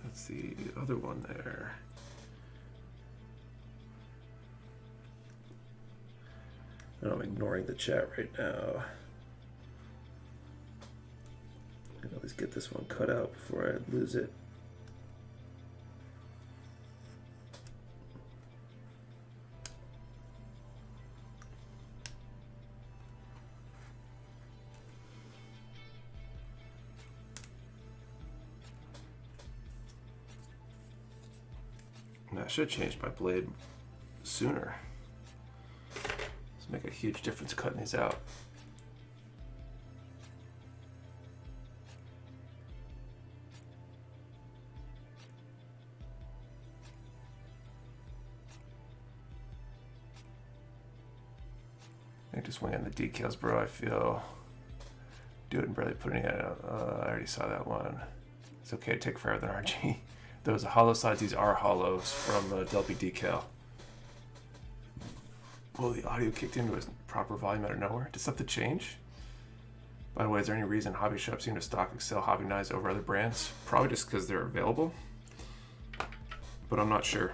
That's the other one there. I'm ignoring the chat right now. I can always get this one cut out before I lose it. And I should have changed my blade sooner. This make a huge difference cutting these out. I just wing on the decals, bro. I feel do it and barely put any out. I already saw that one. It's okay to take forever than RG. Those holos slides, these are holos from the Delphi decal. Well, the audio kicked into a proper volume out of nowhere. Did something change? By the way, is there any reason hobby shops seem to stock Excel hobby knives over other brands? Probably just because they're available, but I'm not sure.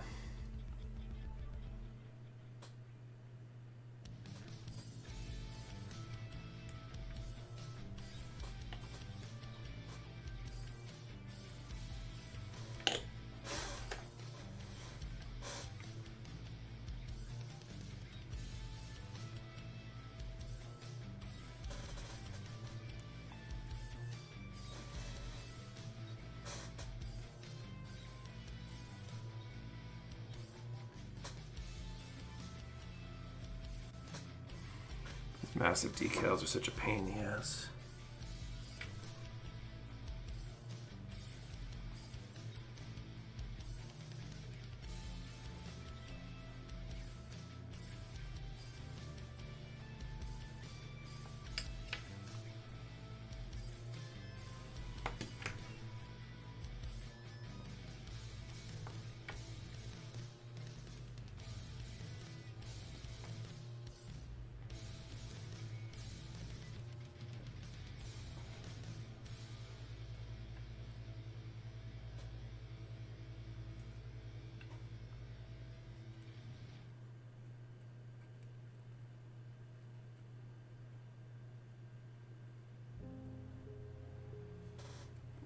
Massive decals are such a pain in the ass.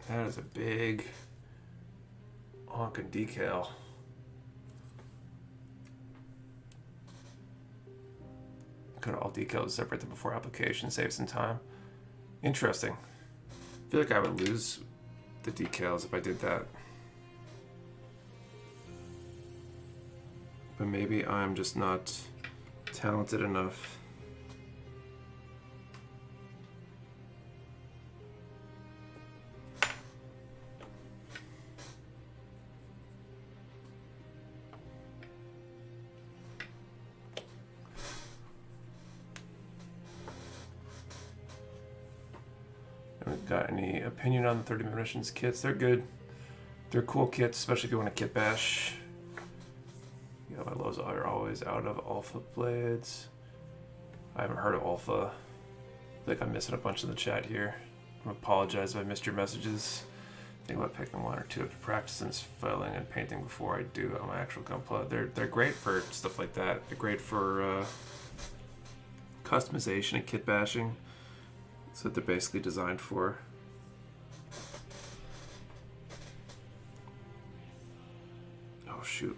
That is a big honking decal. Cut all decals, separate them before application, save some time. Interesting. I feel like I would lose the decals if I did that. But maybe I'm just not talented enough. Got any opinion on the 30 munitions kits? They're good. They're cool kits, especially if you want to kit bash. You know, my lows are always out of alpha blades. I haven't heard of alpha. I think I'm missing a bunch in the chat here. I apologize if I missed your messages. Think about picking one or two up to practice since filing and painting before I do on my actual gunpla. They're great for stuff like that. They're great for customization and kit bashing. That's what they're basically designed for. Oh shoot.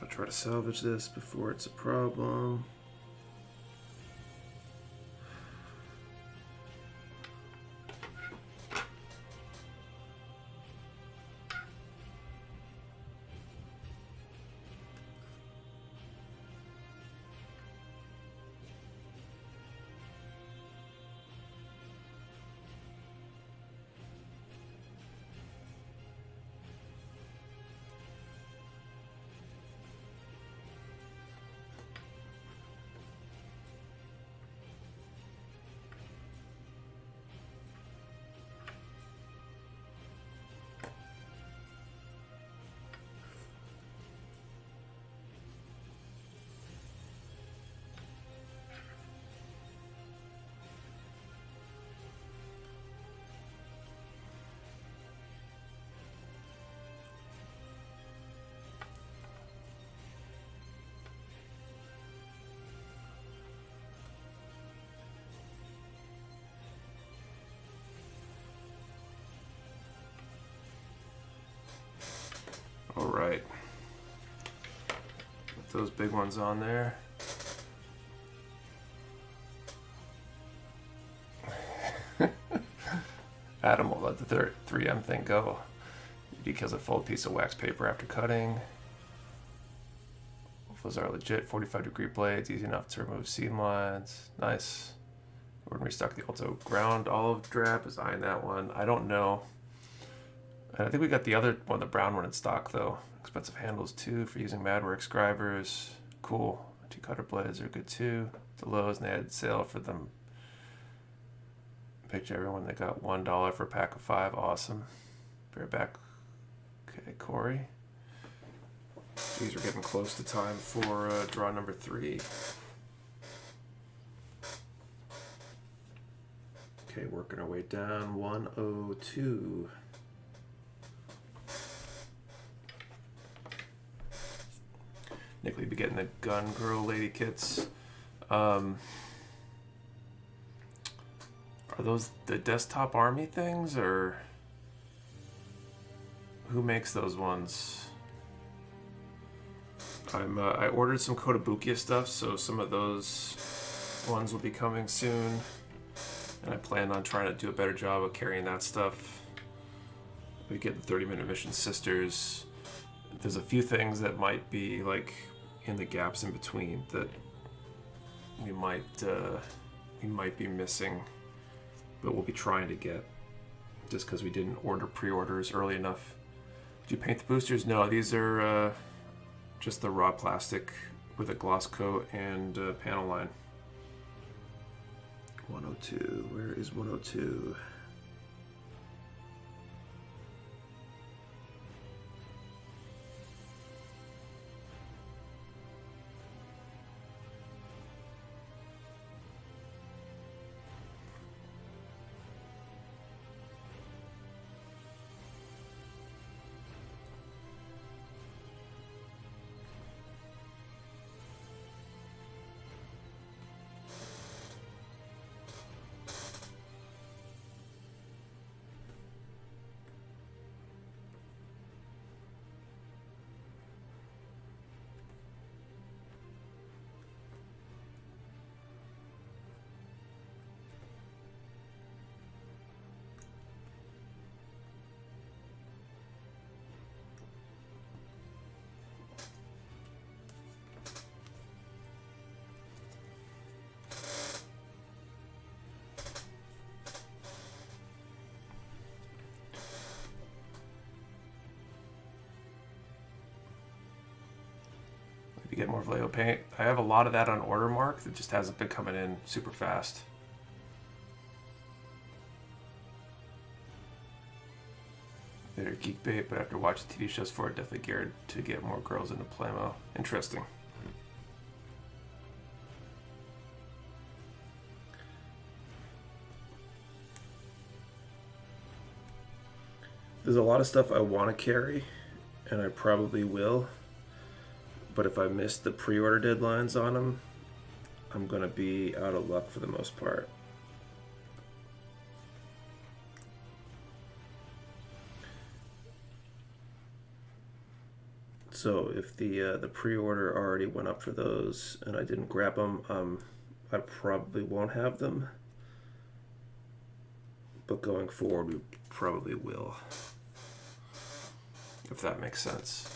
I'll try to salvage this before it's a problem. right. Put those big ones on there. Adam will let the 3M thing go. Decals a full piece of wax paper after cutting. Those are legit 45-degree blades, easy enough to remove seam lines. Nice. We're going to restock the Alto ground olive drab. Is eyeing that one. I don't know. And I think we got the other one, the brown one, in stock though. Expensive handles too for using Madwork scribers. Cool. 2 cutter blades are good too. The Lowe's, and they had sale for them. Picture everyone. They got $1 for a pack of 5. Awesome. Be right back. Okay, Corey. These are getting close to time for draw number 3. Okay, working our way down. 102. Nick will be getting the Gun Girl Lady kits. Are those the desktop army things, or who makes those ones? I ordered some Kotobukiya stuff, so some of those ones will be coming soon, and I plan on trying to do a better job of carrying that stuff. We get the 30-minute mission sisters. There's a few things that might be like in the gaps in between that we might be missing, but we'll be trying to get, just because we didn't order pre-orders early enough. Do you paint the boosters? No, these are just the raw plastic with a gloss coat and panel line. 102. Where is 102? Get more Vallejo paint. I have a lot of that on order, Mark, that just hasn't been coming in super fast. They're geek bait, but after watching TV shows for it, definitely geared to get more girls into Playmo. Interesting. There's a lot of stuff I want to carry, and I probably will. But if I miss the pre-order deadlines on them, I'm going to be out of luck for the most part. So if the pre-order already went up for those and I didn't grab them, I probably won't have them. But going forward, we probably will, if that makes sense.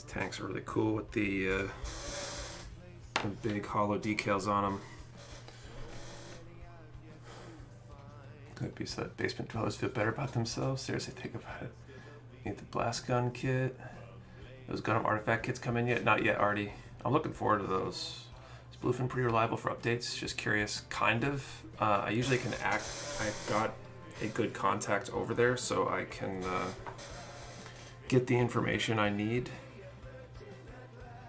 tanks are really cool with the big hollow decals on them. Good piece so that basement dwellers feel better about themselves. Seriously, think about it. You need the blast gun kit. Those Gundam artifact kits come in yet? Not yet, Artie. I'm looking forward to those. Is Bluefin pretty reliable for updates? Just curious. Kind of. I usually can act. I've got a good contact over there, so I can get the information I need.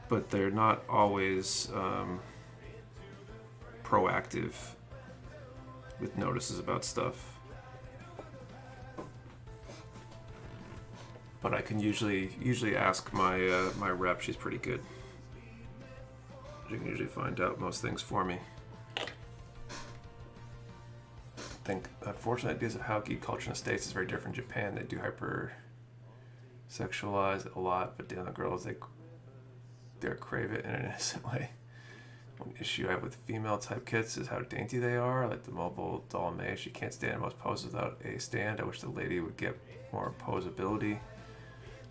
But they're not always proactive with notices about stuff. But I can usually ask my my rep. She's pretty good. She can usually find out most things for me. I think unfortunate ideas of how geek culture in the States is very different in Japan. They do hyper sexualize a lot, but damn, the girls they crave it in an innocent way. One issue I have with female type kits is how dainty they are, like the mobile doll May. She can't stand most poses without a stand. I wish the lady would get more posability.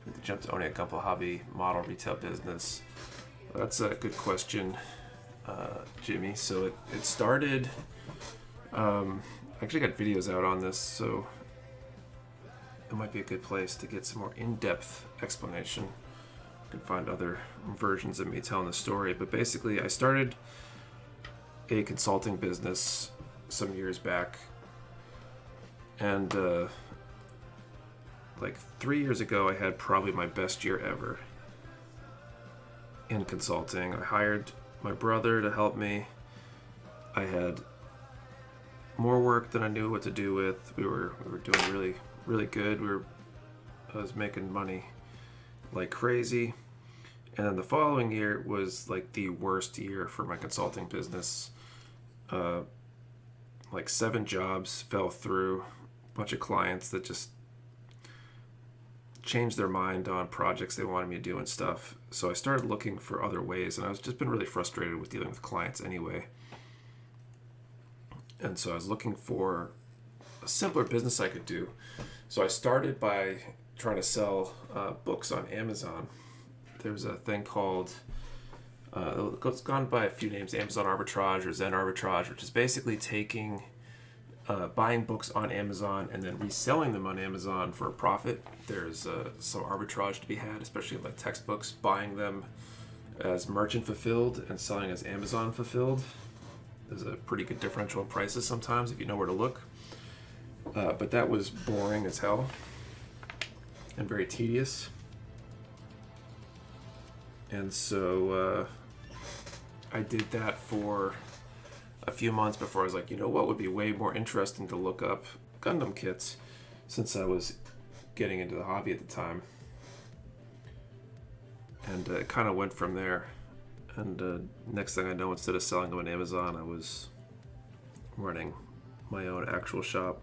With the jump to owning a Gunpla hobby model retail business. Well, that's a good question, Jimmy. So it started. I actually got videos out on this, so it might be a good place to get some more in-depth explanation. You can find other versions of me telling the story, but basically I started a consulting business some years back, and like 3 years ago I had probably my best year ever in consulting. I hired my brother to help me. I had more work than I knew what to do with. We were doing really good. I was making money like crazy. And then the following year was like the worst year for my consulting business. Like 7 jobs fell through, a bunch of clients that just changed their mind on projects they wanted me to do and stuff. So I started looking for other ways, and I was just been really frustrated with dealing with clients anyway. And so I was looking for a simpler business I could do. So I started by trying to sell books on Amazon. There's a thing called, it's gone by a few names, Amazon Arbitrage or Zen Arbitrage, which is basically taking, buying books on Amazon and then reselling them on Amazon for a profit. There's some arbitrage to be had, especially like textbooks, buying them as merchant fulfilled and selling as Amazon fulfilled. There's a pretty good differential in prices sometimes if you know where to look. But that was boring as hell and very tedious. And so I did that for a few months before I was like, you know what would be way more interesting to look up Gundam kits, since I was getting into the hobby at the time. And it kind of went from there. And next thing I know, instead of selling them on Amazon, I was running my own actual shop.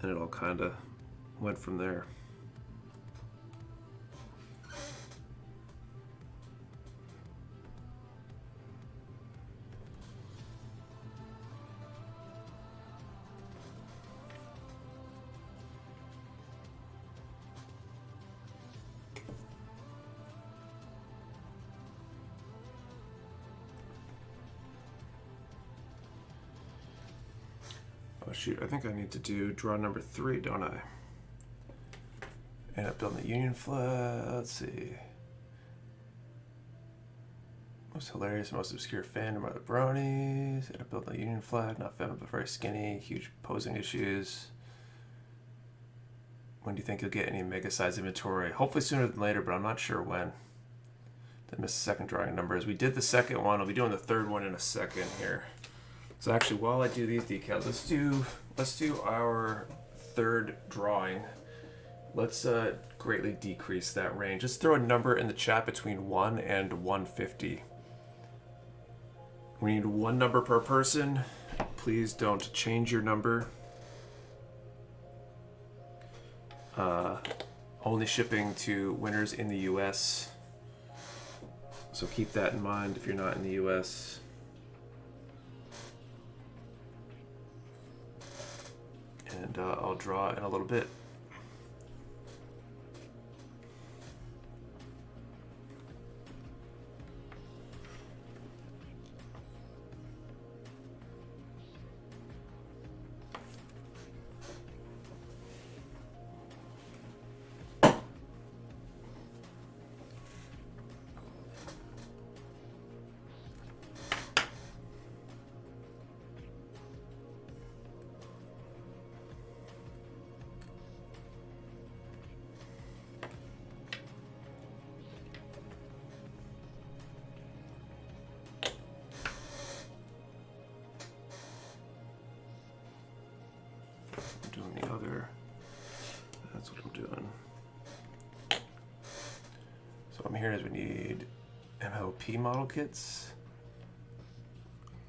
And it all kind of went from there. Oh shoot, I think I need to do draw number 3, don't I? End up building the Union flag. Let's see. Most hilarious, most obscure fandom are the bronies. End up building the Union flag, not feminine but very skinny, huge posing issues. When do you think you'll get any mega size inventory? Hopefully sooner than later, but I'm not sure when. Did miss the second drawing numbers. We did the second one. I'll be doing the third one in a second here. So actually, while I do these decals, let's do our third drawing. Let's greatly decrease that range. Just throw a number in the chat between 1 and 150. We need 1 number per person. Please don't change your number. Only shipping to winners in the US. So keep that in mind if you're not in the US. And I'll draw in a little bit. doing the other. That's what I'm doing. So what I'm hearing is we need MLP model kits.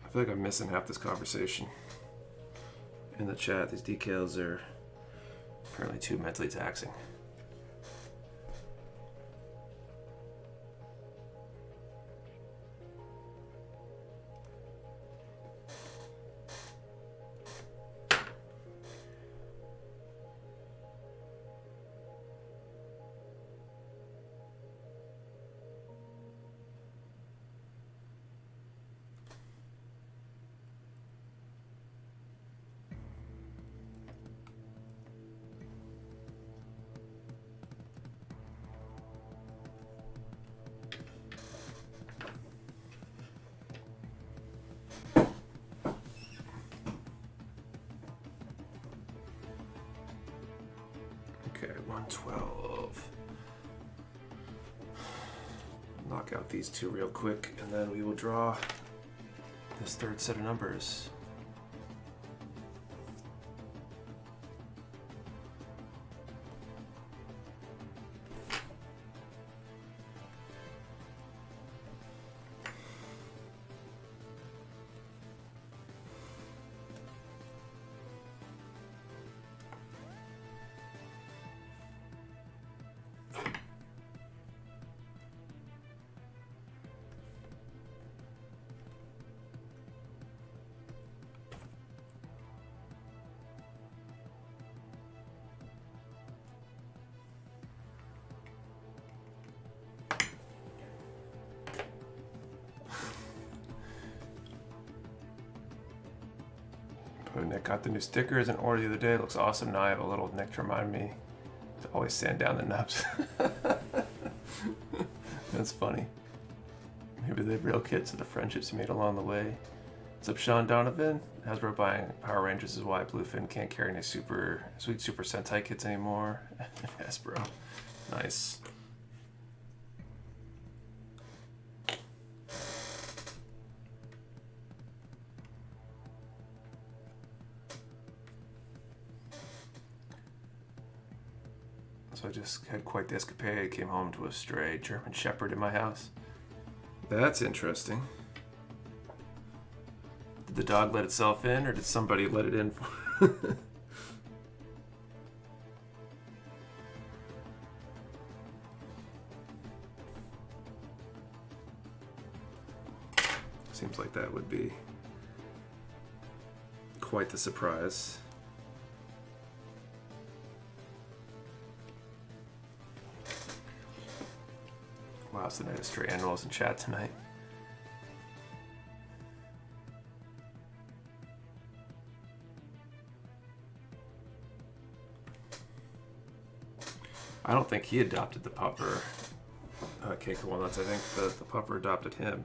I feel like I'm missing half this conversation. In the chat, these decals are apparently too mentally taxing. Okay, 112. Knock out these two real quick, and then we will draw this third set of numbers. Nick got the new stickers in order the other day. It looks awesome. Now I have a little Nick to remind me to always sand down the nubs. That's funny. Maybe the real kits of the friendships he made along the way. What's up, Sean Donovan? Hasbro buying Power Rangers is why Bluefin can't carry any sweet Super Sentai kits anymore. Hasbro. Nice. So I just had quite the escapade. Came home to a stray German Shepherd in my house. That's interesting. Did the dog let itself in, or did somebody let it in? Seems like that would be quite the surprise. Wow, it's the night of stray animals in chat tonight. I don't think he adopted the pupper, Cake of Walnuts. I think the pupper adopted him.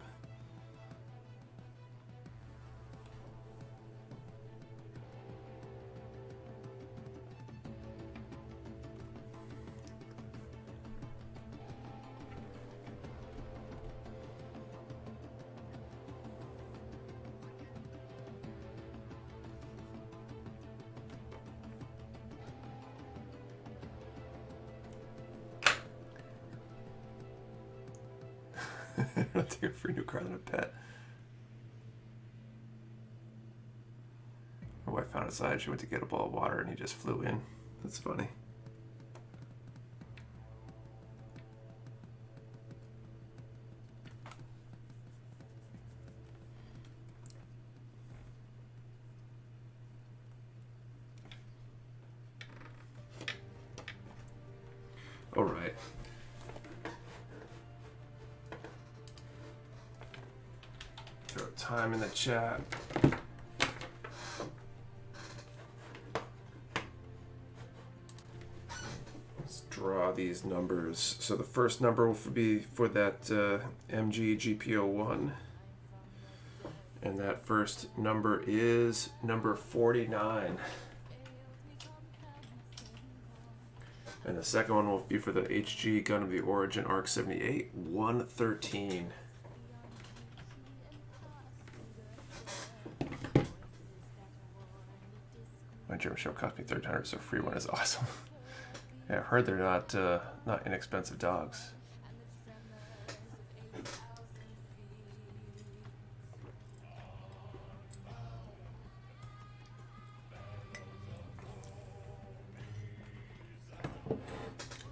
I'll take a free new car than a pet. My wife found outside. She went to get a bowl of water and he just flew in. That's funny. All right. Throw time in the chat. Let's draw these numbers. So the first number will be for that MG GPO1. And that first number is number 49. And the second one will be for the HG Gun of the Origin ARC 78, 113. My German Shepherd cost me $1,300, so free one is awesome. Yeah, I've heard they're not inexpensive dogs.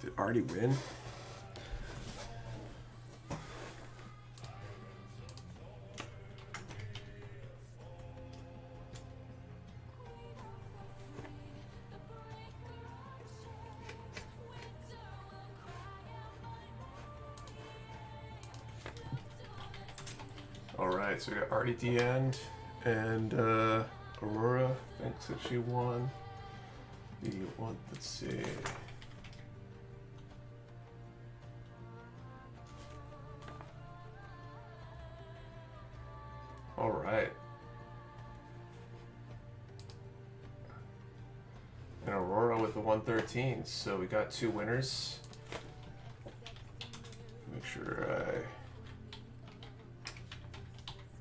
Did Artie win? Alright, so we got Artie D end and Aurora thinks that she won. Let's see. Alright. And Aurora with the 113. So we got 2 winners. Make sure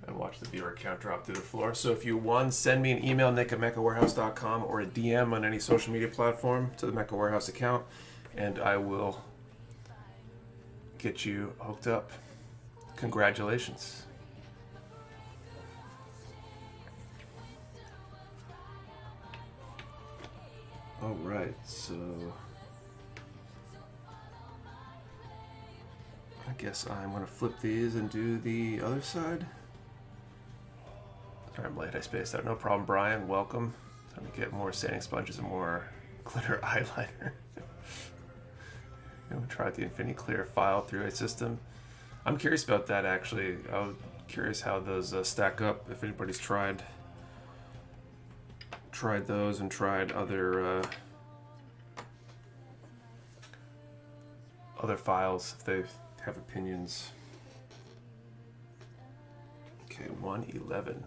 I watch the viewer count drop through the floor. So if you won, send me an email, nick@mechawarehouse.com, or a DM on any social media platform to the Mecha Warehouse account, and I will get you hooked up. Congratulations. All right, so I guess I'm going to flip these and do the other side. Sorry, I'm late. I spaced out. No problem, Brian. Welcome. Time to get more sanding sponges and more glitter eyeliner. Try out the Infinity Clear file through a system. I'm curious about that, actually. I'm curious how those stack up. If anybody's tried those and tried other files, if they have opinions. Okay, 111.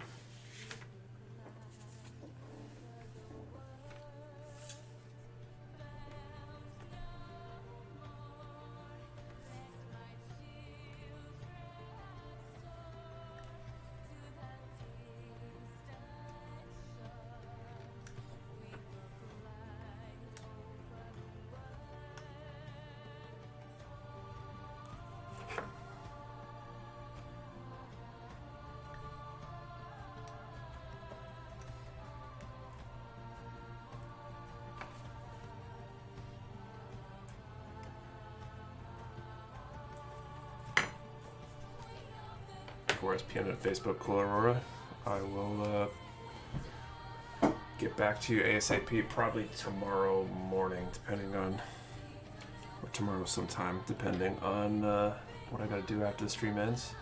PM and Facebook, cool Aurora. I will get back to you ASAP probably tomorrow morning, or tomorrow sometime, depending on what I gotta do after the stream ends.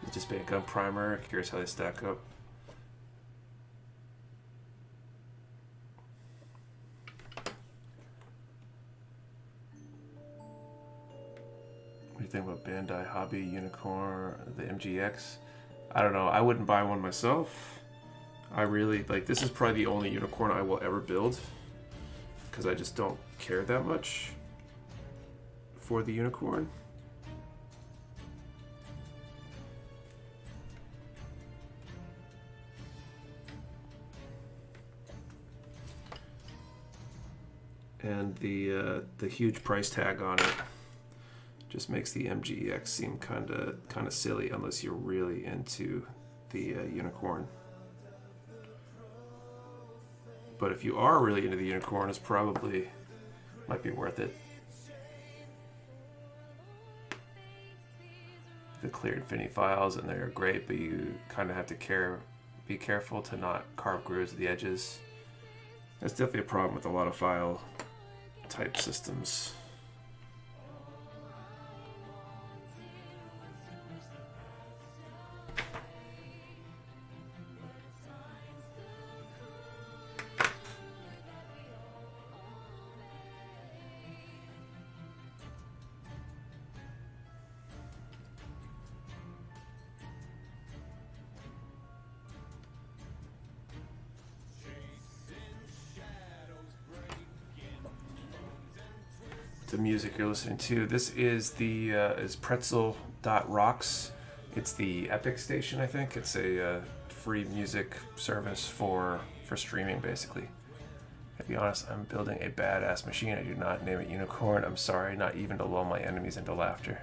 It's just been a gun primer, curious how they stack up. What do you think about Bandai Hobby Unicorn, the MGX? I don't know. I wouldn't buy one myself. I really, this is probably the only unicorn I will ever build, because I just don't care that much for the unicorn. And the huge price tag on it just makes the MGX seem kind of silly unless you're really into the unicorn. But if you are really into the unicorn, it's probably might be worth it. The clear Infinity files, and they're great, but you kind of have to be careful to not carve grooves at the edges. That's definitely a problem with a lot of file type systems. The music you're listening to. This is the is pretzel.rocks. It's the Epic station, I think. It's a free music service for streaming, basically. To be honest, I'm building a badass machine. I do not name it Unicorn. I'm sorry, not even to lull my enemies into laughter.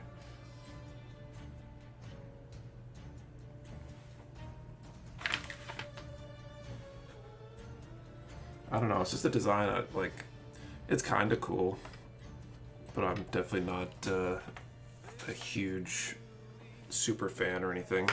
I don't know, it's just a design that, like, it's kind of cool, but I'm definitely not a huge super fan or anything.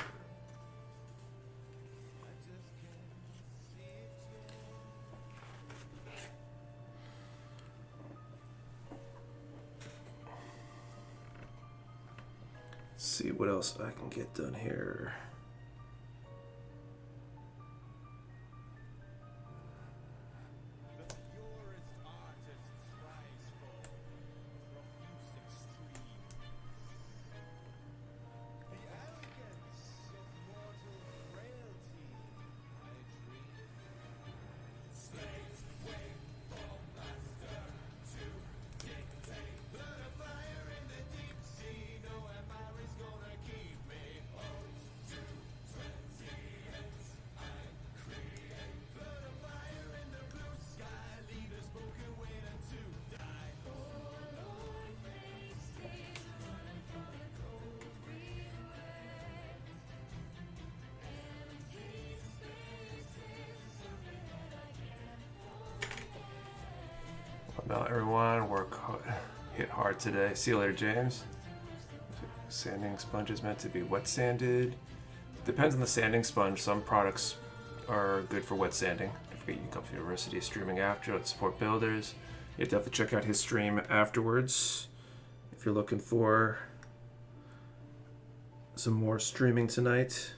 Let's see what else I can get done here. Well, everyone, hit hard today. See you later, James. Sanding sponge is meant to be wet sanded. Depends on the sanding sponge. Some products are good for wet sanding. Don't forget you can come from University streaming after. Let's support builders. You have to check out his stream afterwards if you're looking for some more streaming tonight.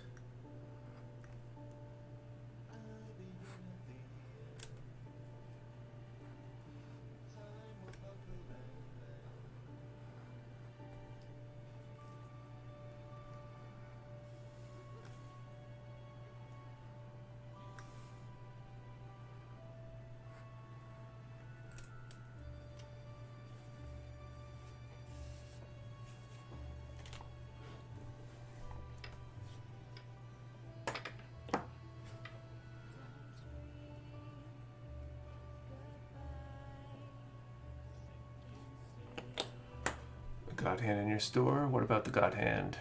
God hand in your store? What about the God hand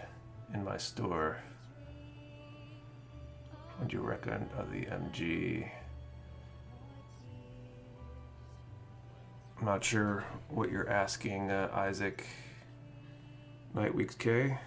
in my store? What do you reckon of the MG? I'm not sure what you're asking, Isaac. Night Weeks K.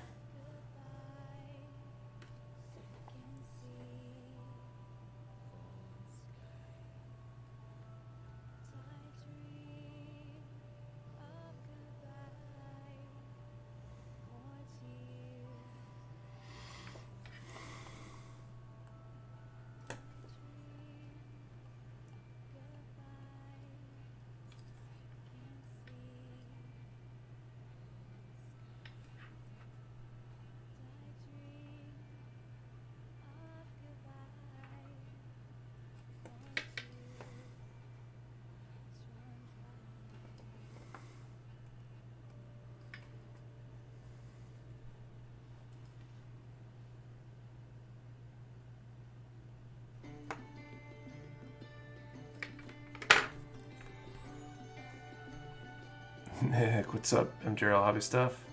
Nick, what's up, MJRL Hobby Stuff?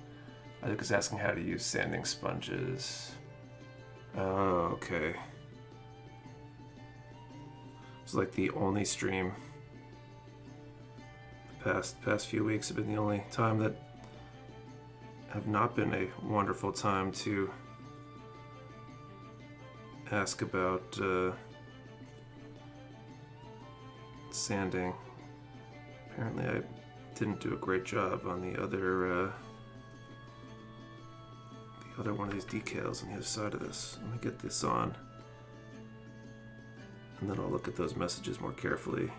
Isaac is asking how to use sanding sponges. Oh, okay. It's like the only stream. The past few weeks have been the only time that have not been a wonderful time to ask about sanding. Apparently I didn't do a great job on the other one of these decals on the other side of this. Let me get this on, and then I'll look at those messages more carefully.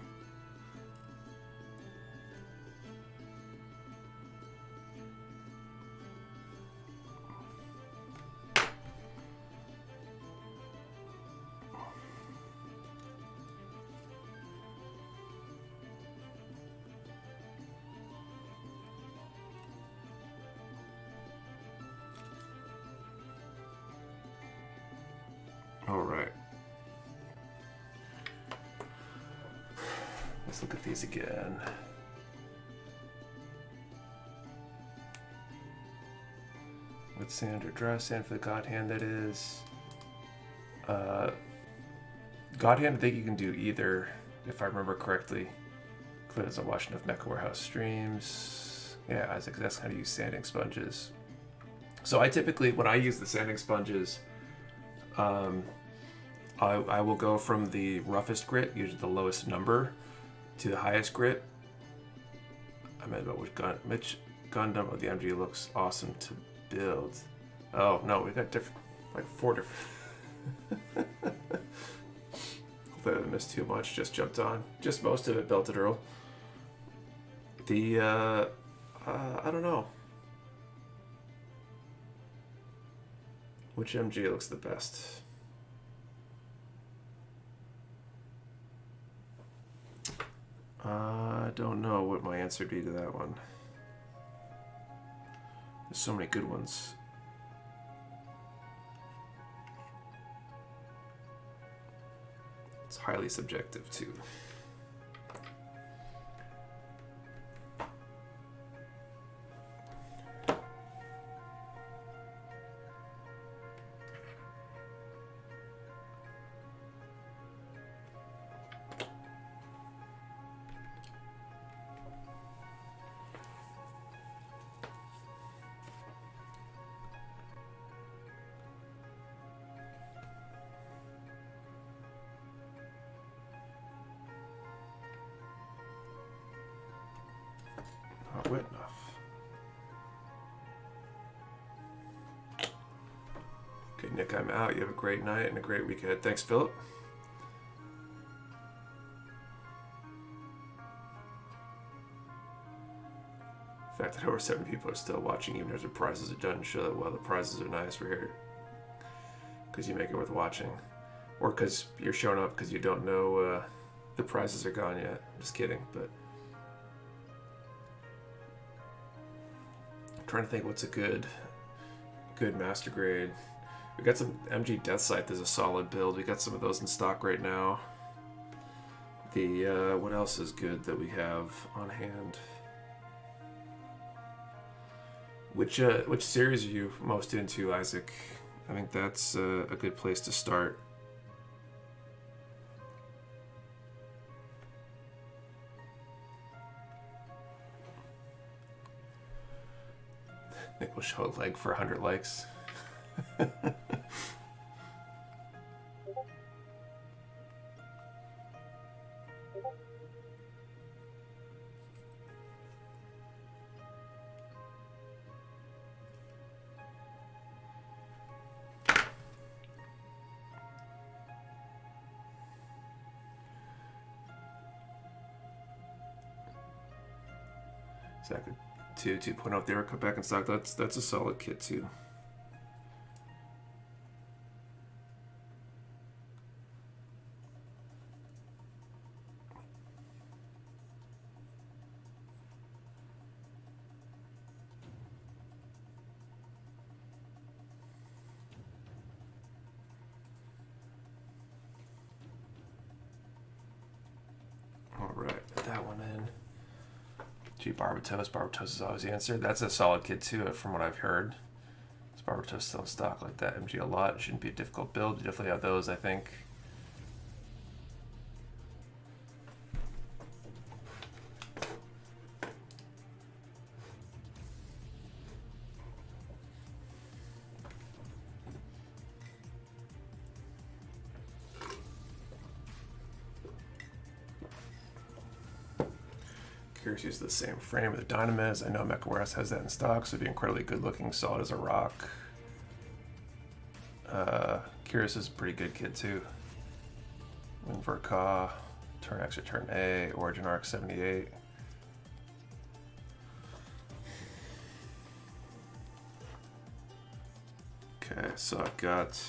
Let's look at these again. Wet sand or dry sand for the God Hand, that is. God Hand, I think you can do either, if I remember correctly. Clearly, as I watch enough Mecha Warehouse streams. Yeah, Isaac, that's how to use sanding sponges. So I typically, when I use the sanding sponges, I will go from the roughest grit, usually the lowest number, to the highest grit. I meant about which Gundam of the MG looks awesome to build. Oh no, we got different, like 4 different. Hopefully I didn't miss too much. Just jumped on. Just most of it belted Earl. The I don't know. Which MG looks the best? I don't know what my answer would be to that one. There's so many good ones. It's highly subjective too. Not wet enough. Okay, Nick, I'm out. You have a great night and a great weekend. Thanks, Philip. The fact that over 7 people are still watching, even after prizes are done, show that while the prizes are nice, we're here because you make it worth watching, or because you're showing up because you don't know the prizes are gone yet. Just kidding, but I'm trying to think what's a good master grade. We got some MG Death Sight. There's a solid build. We got some of those in stock right now. The what else is good that we have on hand? Which series are you most into, Isaac? I think that's a good place to start. Nick will show a leg for 100 likes. Exactly. 2.0 if they ever cut back in stock, that's a solid kit too. Alright, put that one in. Gee, Barbatos is always the answer. That's a solid kit too, from what I've heard. Is Barbatos still in stock like that? MG a lot. It shouldn't be a difficult build. You definitely have those, I think. Curious use the same frame with the Dynamiz. I know Mecha Warehouse has that in stock, so it'd be incredibly good looking, solid as a rock. Curious is a pretty good kit too. Invert Ka, turn X or turn A, Origin Arc 78. Okay, so I've got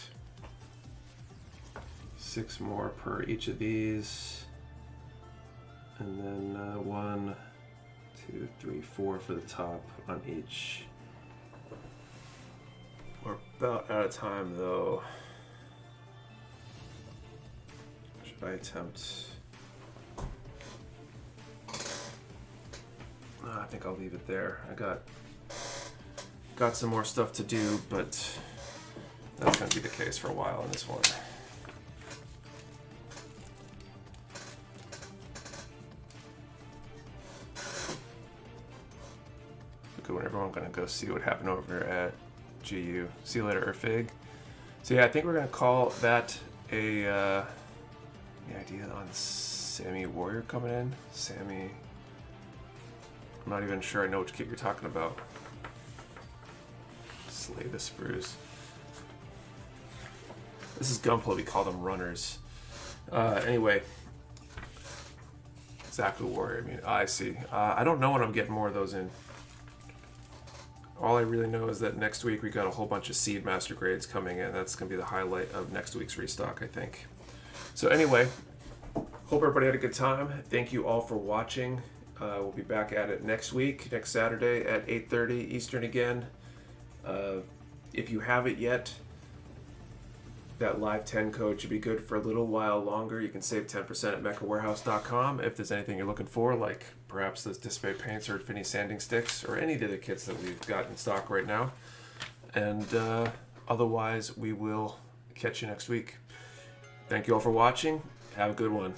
6 more per each of these. And then 1, 2, 3, 4 for the top on each. We're about out of time though. Should I attempt? I think I'll leave it there. I got some more stuff to do, but that's going to be the case for a while in this one. Good one, everyone. I'm going to go see what happened over at GU. See you later, Erfig. So yeah, I think we're going to call that a the idea on Sammy Warrior coming in. Sammy, I'm not even sure I know which kit you're talking about. Slay the Spruce. This is Gunpla, we call them runners. Anyway. Zaku Warrior, I mean, I see. I don't know when I'm getting more of those in. All I really know is that next week we got a whole bunch of Seed Master grades coming in. That's going to be the highlight of next week's restock, I think. So anyway, hope everybody had a good time. Thank you all for watching. We'll be back at it next week, next Saturday at 8:30 Eastern again. If you haven't yet, that live 10 code should be good for a little while longer. You can save 10% at mechawarehouse.com if there's anything you're looking for, like perhaps those display paints or Infinity sanding sticks or any of the other kits that we've got in stock right now. And otherwise, we will catch you next week. Thank you all for watching. Have a good one.